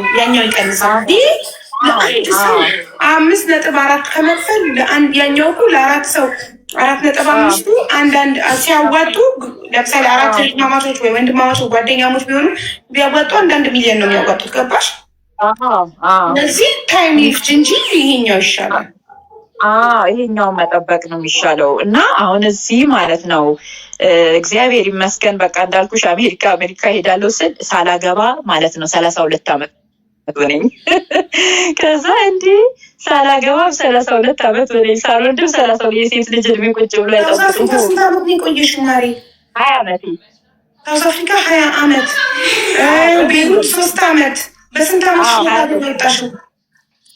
ይቀንሳል። ለአንድ ሰው 5.4 ከመክፈል ያኛው እኮ ለ4 ሰው 4.5 አንዳንድ ሲያዋጡ ለምሳሌ 4 እህትማማቾች ወይ ወንድማማቾች ጓደኛሞች ቢሆኑ ቢያዋጡ 1 ሚሊዮን ነው የሚያዋጡት። ገባሽ? ስለዚህ ታይም ይፍጅ እንጂ ይሄኛው ይሻላል። ይሄኛውን መጠበቅ ነው የሚሻለው። እና አሁን እዚህ ማለት ነው እግዚአብሔር ይመስገን በቃ እንዳልኩሽ አሜሪካ ሄዳለሁ ስል ሳላገባ ማለት ነው 32 ዓመት ሆነኝ። ከዛ ሳላገባ 32 ዓመት ሆነኝ። ሳልወልድም 32 የሴት ልጅ እድሜ ቁጭ ብሎ አይጠብቁም። 20 ዓመት ሳውዝ አፍሪካ 20 ዓመት ቤሩት 3 ዓመት። በስንት ዓመት ወጣሽው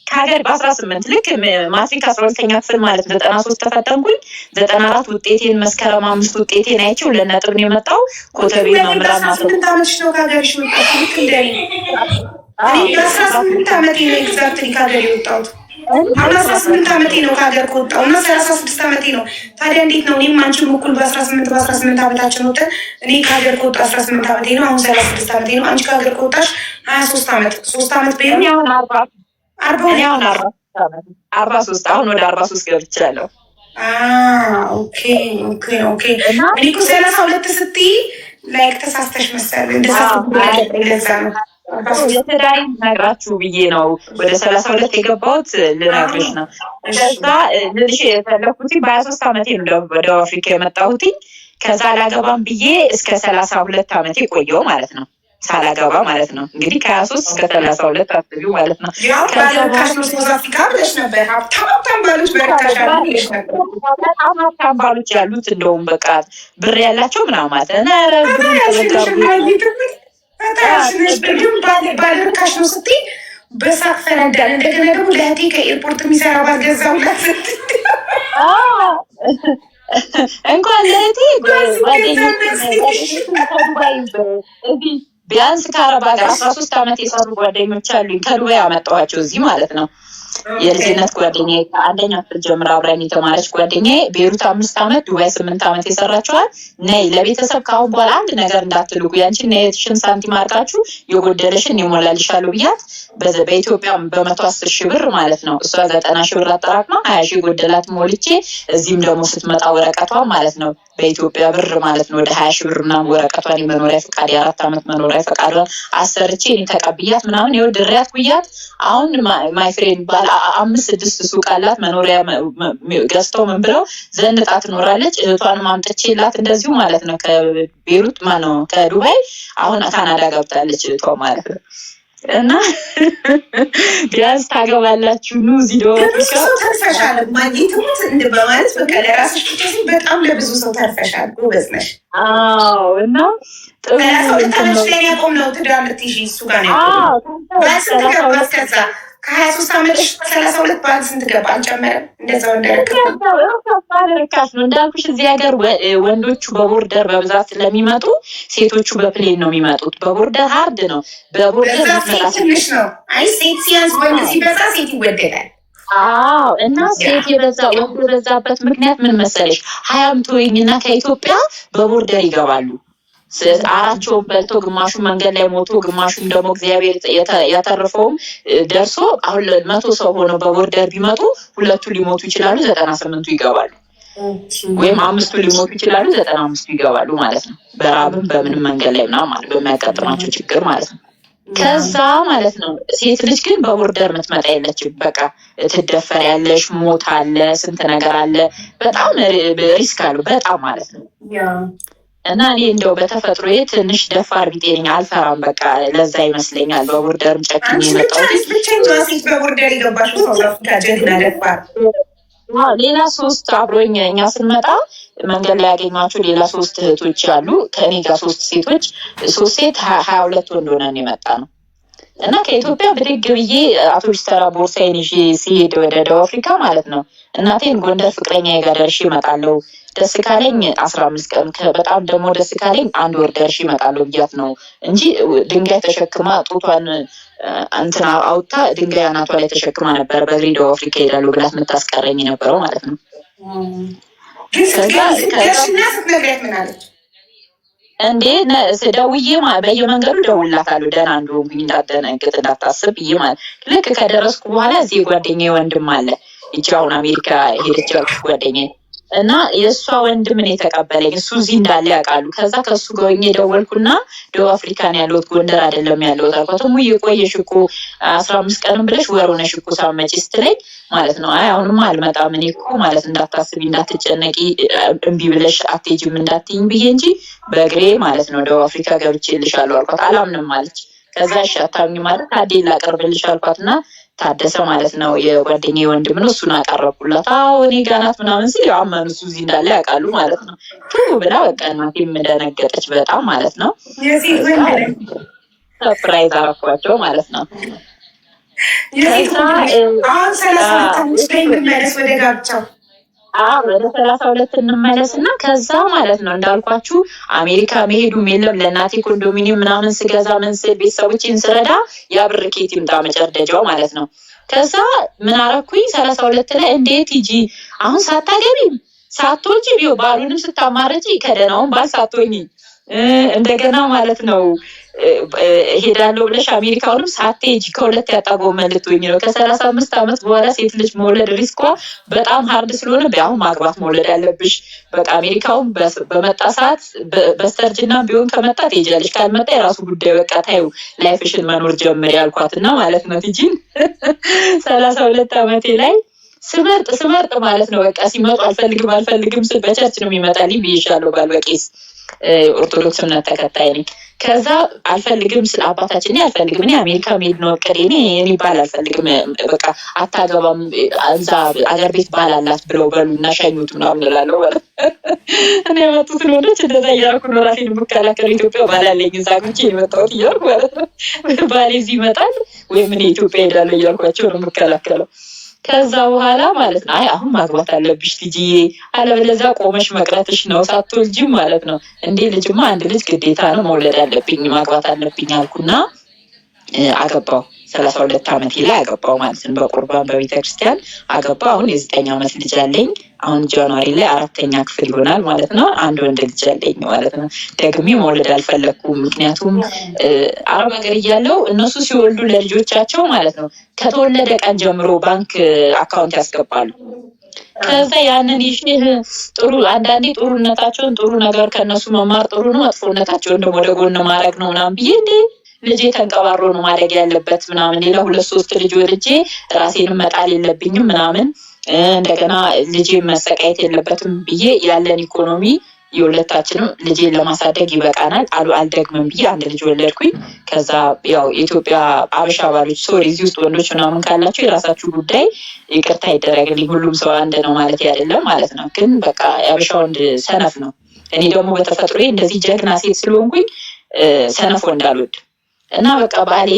ከሀገር? በ18 ልክ ማትሪክ 12ኛ ክፍል ማለት 93 ተፈተንኩኝ። 94 ውጤቴን መስከረም 5 ውጤቴን አይቼው ለነጥብ ነው የመጣው። ኮተቤ መምራን ማለት ነው። 18 ዓመት ነው ከሀገርሽ ወጣሽ? ልክ እንደኔ እኔ 18 ዓመቴ ነው ኤግዛክትሊ ከሀገር የወጣሁት። 18 ዓመቴ ነው ከሀገር ከወጣሁ እና 36 ዓመቴ ነው። ታዲያ እንዴት ነው እኔም አንቺም እኩል በ18 ዓመታችን ወጥተን እኔ ከሀገር ከወጣሁ 18 ዓመቴ ነው። አሁን 36 ዓመቴ ነው። አንቺ ከሀገር ከወጣሽ 23 ዓመት 3 ዓመት በይኝ። አሁን 43 አሁን ወደ 43 ገብቻለሁ። ኦኬ እኔ እኮ 32 ስትይ ላይክ ተሳስተሽ መሰለኝ። እንደዛ ለዛ ነው የተዳይ ነግራችሁ ብዬ ነው ወደ 32 የገባሁት ልነግርሽ ነው። ከዛ ልልሽ የፈለኩት በ23 ዓመቴ ነው ወደ አፍሪካ የመጣሁት። ከዛ አላገባም ብዬ እስከ 32 ዓመቴ ቆየው ማለት ነው። ሳላገባ ማለት ነው። እንግዲህ ከ23 እስከ 32 አስቢው ማለት ነው። በጣም ሀብታም ባሎች ያሉት እንደውም በቃ ብር ያላቸው ምናምን ማለት ነው። ባለርካሽ ነው ስትይ በሳቅ ፈነዳል። እንደገና ደግሞ ለእህቴ ከኤርፖርት የሚሰራ ባልገዛሁላት እንኳን ለእህቴ ቢያንስ ከአረብ ሀገር 13 ዓመት የሰሩ ጓደኞች አሉኝ። ከዱባይ አመጣኋቸው እዚህ ማለት ነው። የልጅነት ጓደኛዬ ከአንደኛ ክፍል ጀምራ አብራኝ የተማረች ጓደኛዬ ቤሩት 5 ዓመት ዱባይ 8 ዓመት የሰራችኋል። ነይ ለቤተሰብ ከአሁን በኋላ አንድ ነገር እንዳትልቁ ያንቺን የትሽን ሳንቲም አድርጋችሁ የጎደለሽን ይሞላልሻለሁ ብያት በኢትዮጵያ በ110 ሺህ ብር ማለት ነው። እሷ 90 ሺህ ብር አጠራቅማ 20 ሺህ ጎደላት ሞልቼ እዚህም ደግሞ ስትመጣ ወረቀቷ ማለት ነው በኢትዮጵያ ብር ማለት ነው ወደ 20 ሺህ ብር ምናምን ወረቀቷን የመኖሪያ ፈቃድ የ4 ዓመት መኖሪያ ፈቃዷን አሰርቼ እኔ ተቀብያት ምናምን የወድሪያት ብያት አሁን ማይ ፍሬንድ ባለ 5-6 ሱቅ አላት መኖሪያ ገዝተው ምን ብለው ዘንጣ ትኖራለች። እህቷን አምጥቼላት እንደዚሁ ማለት ነው ከቤሩት ማነው ከዱባይ አሁን ካናዳ ገብታለች እህቷ ማለት ነው። እና ቢያንስ ታገባላችሁ ኑ እዚህ ለብዙ ሰው ተርፈሻል። ማግኘትሙት በማለት በቃ ለራስሽ በጣም ለብዙ ሰው ተርፈሻል። ጎበዝ ነሽ። አዎ እና ሰው ላይ ያቆም ነው ትዳር ልትይዥ እሱ ጋር ነው ከዛ ከ23 ዓመት 32 ባል ስንት ገባ? አልጨመረም። እንደዛው ርካሽ ነው እንዳልኩሽ። እዚህ ሀገር ወንዶቹ በቦርደር በብዛት ስለሚመጡ ሴቶቹ በፕሌን ነው የሚመጡት። በቦርደር ሀርድ ነው። በቦርደር ትንሽ ነው። አይ ሴት ሲያንስ ወንድ ሲበዛ ሴት ይወደዳል። አዎ እና ሴት የበዛ ወንድ የበዛበት ምክንያት ምን መሰለሽ? 20 ትወኝና ከኢትዮጵያ በቦርደር ይገባሉ። አራቸውን በልቶ ግማሹ መንገድ ላይ ሞቶ ግማሹም ደግሞ እግዚአብሔር ያተረፈውም ደርሶ አሁን 100 ሰው ሆነው በቦርደር ቢመጡ 2 ሊሞቱ ይችላሉ፣ 98ቱ ይገባሉ። ወይም 5ቱ ሊሞቱ ይችላሉ፣ 95ቱ ይገባሉ ማለት ነው። በራብም በምንም መንገድ ላይ ምናምን ማለት በሚያጋጥማቸው ችግር ማለት ነው። ከዛ ማለት ነው ሴት ልጅ ግን በቦርደር የምትመጣ የለችም። በቃ ትደፈር ያለሽ ሞት አለ፣ ስንት ነገር አለ። በጣም ሪስክ አለው በጣም ማለት ነው። እና እኔ እንደው በተፈጥሮ ትንሽ ደፋር ቢጤ ነኝ፣ አልፈራም። በቃ ለዛ ይመስለኛል በቦርደርም ጨክኝ የመጣሁት። ሌላ 3 አብሮኝ እኛ ስንመጣ መንገድ ላይ ያገኟቸው ሌላ 3 እህቶች አሉ። ከእኔ ጋር 3 ሴቶች 3 ሴት 22 ወንድ ሆነን የመጣ ነው። እና ከኢትዮጵያ ብድግ ብዬ አውቶቡስ ተራ ቦርሳዬን ይዤ ሲሄድ ወደ ደቡብ አፍሪካ ማለት ነው እናቴን ጎንደር ፍቅረኛ ጋር ደርሼ እመጣለሁ። ደስ ካለኝ 15 ቀን በጣም ደግሞ ደስ ካለኝ 1 ወር ደርሼ እመጣለሁ ብያት ነው እንጂ ድንጋይ ተሸክማ ጡቷን እንትና አውጥታ ድንጋይ አናቷ ላይ ተሸክማ ነበር በእግሬ ደቡብ አፍሪካ ሄዳለሁ ብላት የምታስቀረኝ ነበረው ማለት ነው። እንዴ ደውዬ በየመንገዱ ደውላታለሁ ደህና እንደሆንኩኝ እንዳትደነግጥ እንዳታስብ ብዬ ማለት ልክ ከደረስኩ በኋላ እዚህ ጓደኛዬ ወንድም አለ ይቺ አሁን አሜሪካ ሄደች ያልኩሽ ጓደኛዬ እና የእሷ ወንድምን የተቀበለኝ እሱ እዚህ እንዳለ ያውቃሉ። ከዛ ከእሱ ጋር ሆኜ ደወልኩና ደቡብ አፍሪካን ያለሁት ጎንደር አይደለም ያለሁት አልኳት። የቆየሽ እኮ 15 ቀንም ብለሽ ወር ሆነሽ እኮ ሳትመጪ ስትለኝ ማለት ነው አይ አሁንማ አልመጣም እኔ እኮ ማለት እንዳታስቢ እንዳትጨነቂ እምቢ ብለሽ አትሄጂም እንዳትይኝ ብዬ እንጂ በእግሬ ማለት ነው ደቡብ አፍሪካ ገብቼልሻለሁ አልኳት። አላምንም አለች። ከዛ እሺ አታምኚ ማለት ታዴን ላቀርብልሽ አልኳትና ታደሰ ማለት ነው የጓደኛዬ ወንድም ነው። እሱን አቀረብኩላት። አዎ እኔ ጋር ናት ምናምን ሲል አመኑ እሱ እዚህ እንዳለ ያውቃሉ ማለት ነው። ብላ በቃ እናቴም ደነገጠች በጣም ማለት ነው። ሰርፕራይዝ አደረኳቸው ማለት ነው። ወደ 32 እንመለስና ከዛ ማለት ነው እንዳልኳችሁ አሜሪካ መሄዱም የለም ለእናቴ ኮንዶሚኒየም ምናምን ስገዛ ምን ስል ቤተሰቦቼን ስረዳ ያ ብር ኬት ይምጣ መጨረሻው ማለት ነው። ከዛ ምን አረኩኝ 32 ላይ እንዴት ሂጂ አሁን ሳታገቢም ሳትወጪ ቢዮ ባሉንም ስታማረጪ ከደናውን ባል ሳትሆኚ እንደገና ማለት ነው ሄዳለሁ ብለሽ አሜሪካውንም ሳትሄጂ ከሁለት ያጣበው መልቶኝ ነው። ከ35 ዓመት በኋላ ሴት ልጅ መውለድ ሪስኳ በጣም ሃርድ ስለሆነ ቢያሁን ማግባት መውለድ ያለብሽ በቃ አሜሪካውን በመጣ ሰዓት በስተርጅና ቢሆን ከመጣ ትሄጃለሽ፣ ካልመጣ የራሱ ጉዳይ በቃ ታዩ ላይፍሽን መኖር ጀምሪ ያልኳትና ማለት ነው። ትጂን 32 ዓመቴ ላይ ስመርጥ ማለት ነው በቃ ሲመጡ አልፈልግም ስል በቸርች ነው የሚመጣልኝ ብዬሻለሁ። ባልበቄስ ኦርቶዶክስ እምነት ተከታይ ነኝ። ከዛ አልፈልግም ስለ አባታችን አልፈልግም፣ እኔ አሜሪካ መሄድ ነው እቅዴ፣ እኔ ባል አልፈልግም፣ በቃ አታገባም፣ እዛ አገር ቤት ባል አላት ብለው በሉና ሸኙት ምናምን እላለሁ። እኔ ያመጡት ወንዶች እንደዛ እያልኩ ነው ራሴን የምከላከለው። ኢትዮጵያ ባል አለኝ እዛ ጉቼ የመጣሁት እያልኩ ማለት ነው። ባሌ እዚህ ይመጣል ወይም እኔ ኢትዮጵያ ሄዳለሁ እያልኳቸው ነው የምከላከለው። ከዛ በኋላ ማለት ነው አይ አሁን ማግባት አለብሽ ልጅዬ፣ አለበለዚያ ቆመሽ መቅረትሽ ነው ሳትወልጂም ማለት ነው። እንዴ ልጅማ አንድ ልጅ ግዴታ ነው መውለድ አለብኝ ማግባት አለብኝ አልኩና አገባው። 32 ዓመቴ ላይ አገባው ማለት ነው። በቁርባን በቤተክርስቲያን አገባው። አሁን የ9 ዓመት ልጅ አለኝ። አሁን ጃንዋሪ ላይ 4ኛ ክፍል ይሆናል ማለት ነው። አንድ ወንድ ልጅ አለኝ ማለት ነው። ደግሜ መውለድ አልፈለኩም። ምክንያቱም አረብ ሀገር እያለው እነሱ ሲወልዱ ለልጆቻቸው ማለት ነው ከተወለደ ቀን ጀምሮ ባንክ አካውንት ያስገባሉ። ከዛ ያንን ይሽ ጥሩ አንዳንዴ ጥሩነታቸውን ጥሩ ነገር ከነሱ መማር ጥሩ ነው፣ መጥፎነታቸውን ደግሞ ወደ ጎን ማድረግ ነው ምናምን ብዬ እንዴ ልጄ ተንቀባሮ ነው ማደግ ያለበት ምናምን፣ ሌላ 2-3 ልጅ ወልጄ ራሴንም መጣል የለብኝም ምናምን፣ እንደገና ልጄ መሰቃየት የለበትም ብዬ ያለን ኢኮኖሚ የሁለታችንም ልጄን ለማሳደግ ይበቃናል አልደግምም ብዬ አንድ ልጅ ወለድኩኝ። ከዛ ያው የኢትዮጵያ አበሻ ባሎች ሶሪ እዚህ ውስጥ ወንዶች ምናምን ካላቸው የራሳችሁ ጉዳይ ይቅርታ ይደረግልኝ፣ ሁሉም ሰው አንድ ነው ማለት አይደለም ማለት ነው። ግን በቃ የአበሻ ወንድ ሰነፍ ነው። እኔ ደግሞ በተፈጥሮ እንደዚህ ጀግና ሴት ስለሆንኩኝ ሰነፍ ወንድ አልወድም። እና በቃ ባሌ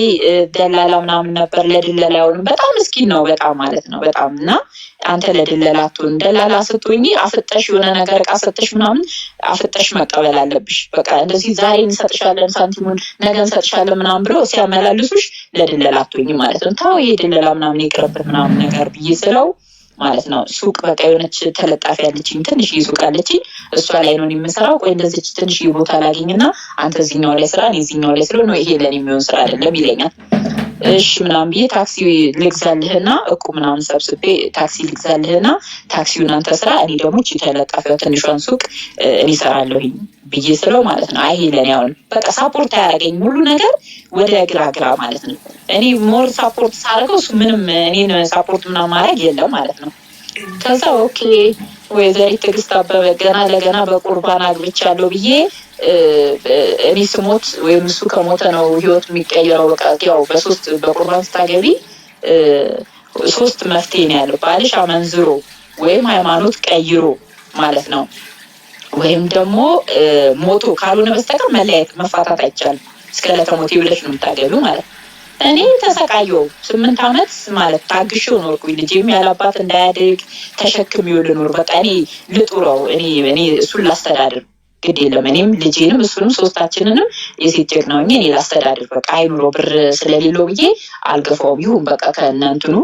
ደላላ ምናምን ነበር። ለድለላ አይሆንም፣ በጣም ምስኪን ነው በጣም ማለት ነው በጣም። እና አንተ ለድለላ አትሆን፣ ደላላ ስትሆኚ አፍጠሽ የሆነ ነገር እቃ ሰጥሽ ምናምን አፍጠሽ መቀበል አለብሽ። በቃ እንደዚህ ዛሬ እንሰጥሻለን ሳንቲሙን ነገ እንሰጥሻለን ምናምን ብሎ ሲያመላልሱሽ ለድለላ አትሆኚ ማለት ነው። ታው ይሄ ድለላ ምናምን ይቅርብ ምናምን ነገር ብዬ ስለው ማለት ነው ሱቅ በቃ የሆነች ተለጣፊ ያለችኝ ትንሽ ሱቅ አለችኝ፣ እሷ ላይ ነው የምሰራው። ቆይ እንደዚች ትንሽ ቦታ ላገኝና አንተ እዚህኛው ላይ ስራ፣ እኔ እዚህኛው ላይ ስለ ነው ይሄ ለኔ የሚሆን ስራ አይደለም ይለኛል። እሺ ምናምን ብዬ ታክሲ ልግዛልህና እቁብ ምናምን ሰብስቤ ታክሲ ልግዛልህና ታክሲውን አንተ ስራ፣ እኔ ደግሞ እቺ ተለጣፊው ትንሿን ሱቅ እኔ እሰራለሁኝ ብዬ ስለው ማለት ነው አይ ይሄ ለኔ አሁን በቃ ሳፖርት አያደርገኝ ሁሉ ነገር ወደ ግራ ማለት ነው። እኔ ሞር ሳፖርት ሳደርገው እሱ ምንም እኔን ሳፖርት ምናምን ማድረግ የለም ማለት ነው። ከዛ ኦኬ ወይዘሪት ትዕግስት አበበ ገና ለገና በቁርባን አግብቻለሁ ብዬ እኔ ስሞት ወይም እሱ ከሞተ ነው ህይወት የሚቀየረው። በቃ ያው በቁርባን ስታገቢ 3 መፍትሄ ነው ያለው። ባልሽ አመንዝሮ ወይም ሃይማኖት ቀይሮ ማለት ነው፣ ወይም ደግሞ ሞቶ ካልሆነ በስተቀር መለያየት መፋታት አይቻልም። እስከ ለተሞት ይብለሽ ነው የምታገቢው ማለት ነው። እኔ ተሰቃየው 8 ዓመት ማለት ታግሼው ኖርኩኝ። ልጄም ያላባት እንዳያድግ ተሸክሜው ልኖር በቃ እኔ ልጡረው እኔ እሱን ላስተዳድር ግድ የለም እኔም ልጄንም እሱንም 3ታችንንም የሴት ጀግና ሆኜ እኔ ላስተዳድር በቃ አይኑሮ ብር ስለሌለው ብዬ አልገፋውም። ይሁን በቃ ከእናንትኑ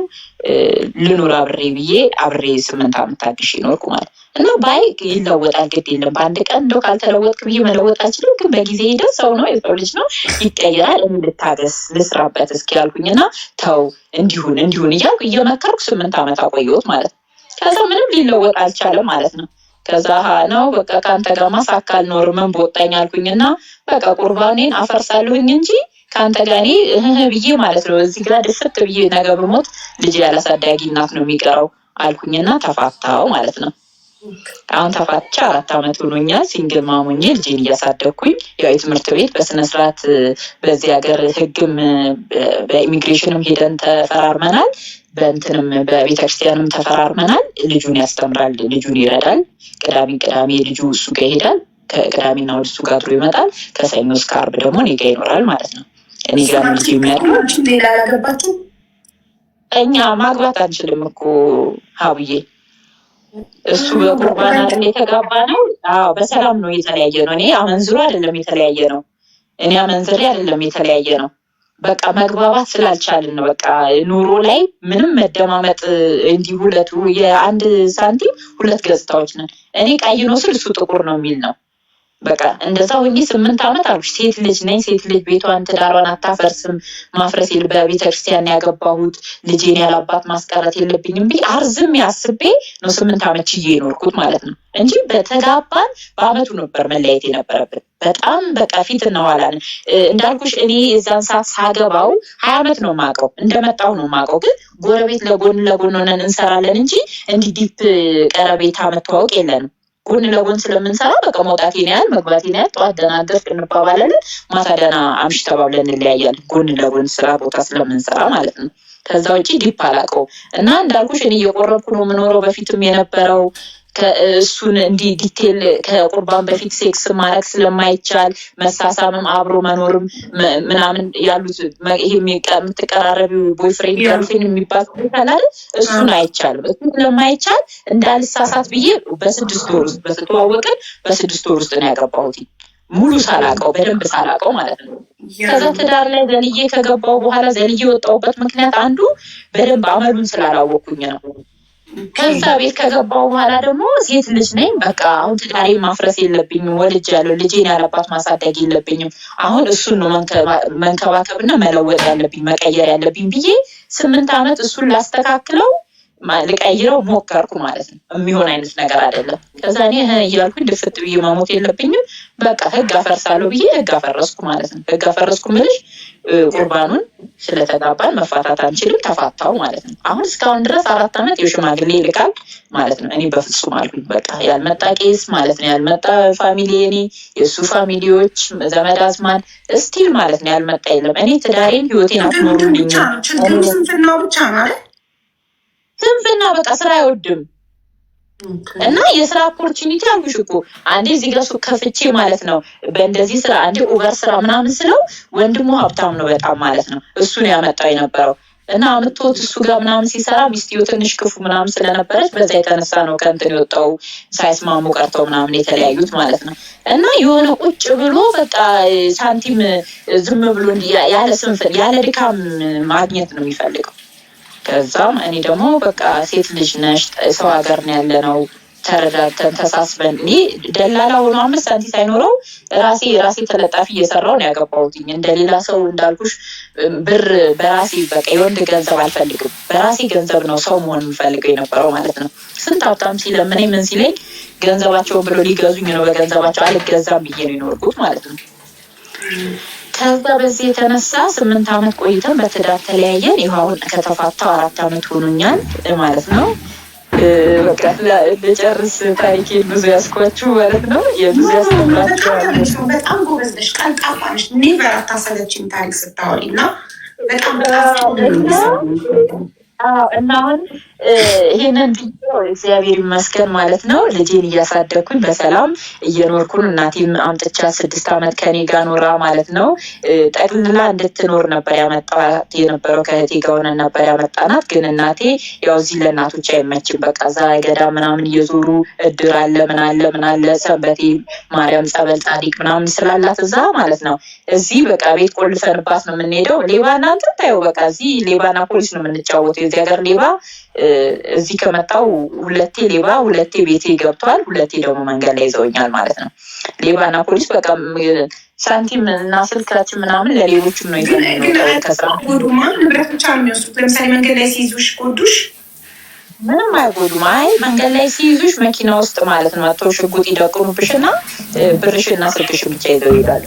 ልኑር አብሬ ብዬ አብሬ 8 ዓመት ታግሼ ኖርኩ ማለት እና ባይ ይለወጣል ግድ የለም በአንድ ቀን እንደው ካልተለወጥክ ብዬ መለወጥ አልችልም። ግን በጊዜ ሂደት ሰው ነው የሰው ልጅ ነው ይቀየራል። እኔ ልታገስ ልስራበት እስኪ ያልኩኝና ተው እንዲሁን እያልኩ እየመከርኩ 8 ዓመት አቆየሁት ማለት ነው። ከዛ ምንም ሊለወጥ አልቻለም ማለት ነው። ከዛ ነው በቃ ካንተ ጋር ማሳካል ኖር ምን ቦጣኝ አልኩኝና በቃ ቁርባኔን አፈርሳለሁኝ እንጂ ካንተ ጋር እኔ ብዬ ማለት ነው እዚህ ጋር ደስት ብዬ ነገር ብሞት ልጅ ያላሳዳጊ እናት ነው የሚቀረው አልኩኝና ተፋታው ማለት ነው። አሁን ተፋትቼ 4 ዓመት ሆኖኛል። ሲንግል ማም ሆኜ ልጄን እያሳደግኩኝ ያው የትምህርት ቤት በስነ ስርዓት በዚህ ሀገር ህግም በኢሚግሬሽንም ሄደን ተፈራርመናል፣ በእንትንም በቤተክርስቲያንም ተፈራርመናል። ልጁን ያስተምራል፣ ልጁን ይረዳል። ቅዳሜ ልጁ እሱ ጋር ይሄዳል። ከቅዳሜና ወደ እሱ ጋር ይመጣል። ከሰኞ እስከ ዓርብ ደግሞ እኔ ጋር ይኖራል ማለት ነው። እኔ ጋር ልጅ የሚያደርገው እኛ ማግባት አንችልም እኮ ሀብዬ እሱ በቁርባን አይደል የተጋባ ነው። አዎ በሰላም ነው የተለያየ ነው። እኔ አመንዝሮ አይደለም የተለያየ ነው። እኔ አመንዝሬ አይደለም የተለያየ ነው። በቃ መግባባት ስላልቻልን ነው። በቃ ኑሮ ላይ ምንም መደማመጥ እንዲህ ሁለቱ የአንድ ሳንቲም 2 ገጽታዎች ነን። እኔ ቀይ ነው ስል እሱ ጥቁር ነው የሚል ነው። በቃ እንደዛ ሆኜ 8 ዓመት አልኩሽ። ሴት ልጅ ነኝ። ሴት ልጅ ቤቷን ትዳሯን አታፈርስም። ማፍረስ በቤተክርስቲያን ያገባሁት ልጄን ያላባት ማስቀረት የለብኝም ብዬ አርዝም ያስቤ ነው 8 ዓመት ችዬ የኖርኩት ማለት ነው እንጂ በተጋባን በአመቱ ነበር መለያየት የነበረብን። በጣም በቃ ፊት እናዋላለን። እንዳልኩሽ እኔ የዛን ሰዓት ሳገባው 20 ዓመት ነው የማውቀው፣ እንደመጣው ነው የማውቀው። ግን ጎረቤት ለጎን ለጎን ሆነን እንሰራለን እንጂ እንዲህ ዲፕ ቀረቤታ መተዋወቅ የለንም። ጎን ለጎን ስለምንሰራ በቃ መውጣቴን ያህል መግባቴን ያህል ጠዋት ደህና አደርክ እንባባላለን፣ ማታ ደህና አምሽ ተባብለን እንለያያለን። ጎን ለጎን ስራ ቦታ ስለምንሰራ ማለት ነው። ከዛ ውጪ ዲፕ አላውቀው እና እንዳልኩሽ እኔ እየቆረብኩ ነው የምኖረው። በፊትም የነበረው ከእሱን እንዲህ ዲቴል ከቁርባን በፊት ሴክስ ማድረግ ስለማይቻል መሳሳምም አብሮ መኖርም ምናምን ያሉት ይሄ የምትቀራረቢው ቦይፍሬንድ ገርልፍሬንድ የሚባል ይባላል። እሱን አይቻልም። እሱ ስለማይቻል እንዳልሳሳት ብዬ በ6 ወር ውስጥ በተተዋወቅን በ6 ወር ውስጥ ነው ያገባሁት። ሙሉ ሳላውቀው በደንብ ሳላውቀው ማለት ነው። ከዛ ትዳር ላይ ዘልዬ ከገባው በኋላ ዘልዬ ወጣሁበት ምክንያት አንዱ በደንብ አመሉን ስላላወቅኩኝ ነው። ከዛ ቤት ከገባው በኋላ ደግሞ ሴት ልጅ ነኝ። በቃ አሁን ትዳሬ ማፍረስ የለብኝም። ወልጃለሁ። ልጄን ያለባት ማሳደግ የለብኝም። አሁን እሱን ነው መንከባከብና መለወጥ ያለብኝ መቀየር ያለብኝ ብዬ 8 ዓመት እሱን ላስተካክለው ልቀይረው ሞከርኩ ማለት ነው። የሚሆን አይነት ነገር አይደለም። ከዛ እኔ እያልኩኝ ድፍት ብዬ መሞት የለብኝም። በቃ ህግ አፈርሳለሁ ብዬ ህግ አፈረስኩ ማለት ነው። ህግ አፈረስኩ ምልሽ ቁርባኑን ስለተጋባን መፋታት አንችልም፣ ተፋታው ማለት ነው። አሁን እስካሁን ድረስ 4 ዓመት የሽማግሌ ይልካል ማለት ነው። እኔ በፍጹም አልኩኝ በቃ ያልመጣ ቄስ ማለት ነው፣ ያልመጣ ፋሚሊ፣ እኔ የእሱ ፋሚሊዎች ዘመድ አዝማድ እስቲል ማለት ነው ያልመጣ የለም። እኔ ትዳሬን ህይወቴን አትኖሩልኝ። ስንፍናው ብቻ ማለት ስንፍና በቃ ስራ አይወድም እና የስራ ኦፖርቹኒቲ አልኩሽ እኮ አንዴ እዚህ ጋር ሱቅ ከፍቼ ማለት ነው በእንደዚህ ስራ አንዴ ኦቨር ስራ ምናምን ስለው ወንድሙ ሀብታም ነው በጣም ማለት ነው። እሱን ያመጣው የነበረው እና አምጥቶት እሱ ጋር ምናምን ሲሰራ ሚስቲው ትንሽ ክፉ ምናምን ስለነበረች በዛ የተነሳ ነው ከእንትን የወጣው ሳይስማሙ ቀርተው ምናምን የተለያዩት ማለት ነው። እና የሆነ ቁጭ ብሎ በቃ ሳንቲም ዝም ብሎ ያለ ስንፍና ያለ ድካም ማግኘት ነው የሚፈልገው። ከዛም እኔ ደግሞ በቃ ሴት ልጅ ነሽ፣ ሰው ሀገር ነው ያለ ነው፣ ተረዳተን ተሳስበን እኔ ደላላ ሆኖ 5 ሳንቲም ሳይኖረው ራሴ ተለጣፊ እየሰራው ነው ያገባሁትኝ። እንደሌላ ሰው እንዳልኩሽ ብር በራሴ በቃ የወንድ ገንዘብ አልፈልግም። በራሴ ገንዘብ ነው ሰው መሆን የምፈልገው የነበረው ማለት ነው። ስንት ሀብታም ሲለምነኝ ምን ሲለኝ ገንዘባቸውን ብሎ ሊገዙኝ ነው፣ በገንዘባቸው አልገዛም ብዬ ነው የኖርኩት ማለት ነው። ከዛ በዚህ የተነሳ 8 ዓመት ቆይተን በትዳር ተለያየን። ይኸው አሁን ከተፋታው 4 ዓመት ሆኖኛል ማለት ነው። በቃ ለጨርስ ታሪኬ ብዙ ያስኳችሁ ማለት ነው። የብዙ ያስኳችሁ በጣም ጎበዝ ነሽ፣ ቀልጣፋ ነሽ። ኔቨር አታሰለችም ታሪክ ስታወሪ እና በጣም እና አሁን ይሄንን እግዚአብሔር ይመስገን ማለት ነው። ልጄን እያሳደግኩኝ በሰላም እየኖርኩን እናቴም አምጥቻ 6 ዓመት ከኔ ጋር ኖራ ማለት ነው። ጠቅልላ እንድትኖር ነበር ያመጣት የነበረው ከእህቴ ጋር ሆነን ነበር ያመጣናት። ግን እናቴ ያው እዚህ ለእናቶች አይመችም። በቃ እዛ ገዳ ምናምን እየዞሩ እድር አለ ምን አለ ሰንበቴ ማርያም ጸበል ጻዲቅ ምናምን ስላላት እዛ ማለት ነው። እዚህ በቃ ቤት ቆልፈንባት ነው የምንሄደው። ሌባ እናንተ ታየው በቃ እዚህ ሌባና ፖሊስ ነው የምንጫወተው። የዚህ ሀገር ሌባ እዚህ ከመጣው 2 ሌባ 2 ቤቴ ገብቷል፣ 2 ደግሞ መንገድ ላይ ይዘውኛል ማለት ነው። ሌባና ፖሊስ በቃ ሳንቲም እና ስልካችን ምናምን ለሌሎችም ነው ይዘው ከስራ ጎዱማ ንብረት ብቻ ነው የሚወስዱት። ለምሳሌ መንገድ ላይ ሲይዙሽ ጎዱሽ ምንም አይጎዱም። አይ መንገድ ላይ ሲይዙሽ መኪና ውስጥ ማለት ነው መጥተው ሽጉጥ ይደቅኑብሽና ብርሽና ስልክሽን ብቻ ይዘው ይሄዳሉ።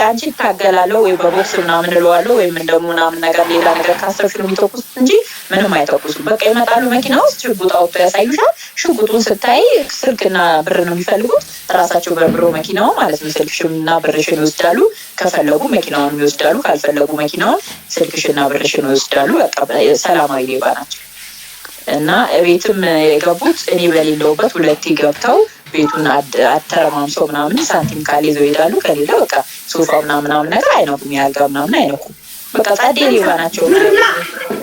አንቺ ታገላለሁ ወይ በቦክስ ምናምን እለዋለሁ ወይም እንደሞ ምናምን ነገር ሌላ ነገር ካሰብሽ ነው የሚተኩሱት እንጂ ምንም አይተኩሱም። በቃ ይመጣሉ መኪና ውስጥ ሽጉጥ አውጥተው ያሳዩሻል። ሽጉጡን ስታይ ስልክና ብር ነው የሚፈልጉት። ራሳቸው በብሮ መኪናው ማለት ነው ስልክሽና ብርሽን ይወስዳሉ። ከፈለጉ መኪናውን ይወስዳሉ፣ ካልፈለጉ መኪናውን ስልክሽና ብርሽን ይወስዳሉ። በቃ ሰላማዊ ሌባ ናቸው። እና ቤትም የገቡት እኔ በሌለውበት 2 ገብተው ቤቱን አተረማምሰው ምናምን ሳንቲም ካለ ይዘው ይሄዳሉ። ከሌለ በቃ ሶፋ ምናምን ነገር አይነኩም፣ ያልጋ ምናምን አይነኩም። በቃ ጻዴ ሌባ ናቸው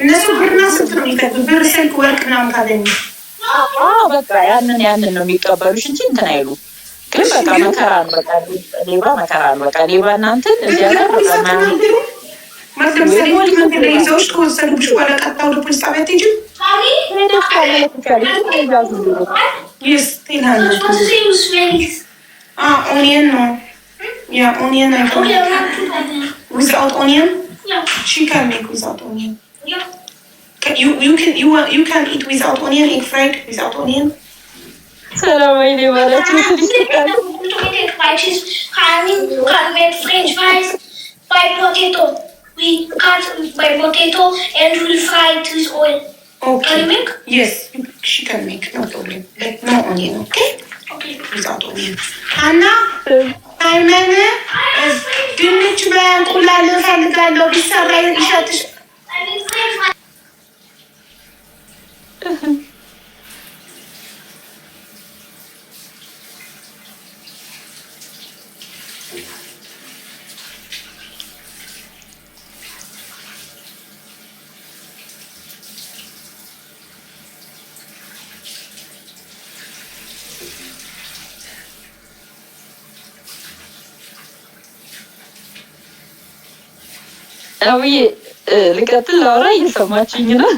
እነሱ። ብርና ስልክ ነው የሚከፍሉት። ብር፣ ስልክ፣ ወርቅ ምናምን ካገኙ በቃ ያንን ነው የሚቀበሉሽ እንጂ እንትን አይሉ። ግን በቃ መከራ ነው። በቃ ሌባ መከራ ነው። በቃ ሌባ እናንተን እዚያ ጋር በቃ ማለት ለምሳሌ መንገድ ላይ ይዘውሽ ከወሰዱብሽ በኋላ ቀጥታ ወደ ፖሊስ ጣቢያ አትሄጂም? Yes, onion no. Yeah, onion I can. Without onion? Yeah. She can make without onion. Yeah. You can eat without onion, egg fried without onion? ሰላም አይኔ ማለት ነው። Okay. Yes, she can make no problem. But no onion, okay? Okay. Without onion. Anna, አይመን ድንች በእንቁላል እፈልጋለሁ ቢሰራ ይሸጥሽ። አውዬ ልቀጥል ላውራ እየሰማችኝ ነው።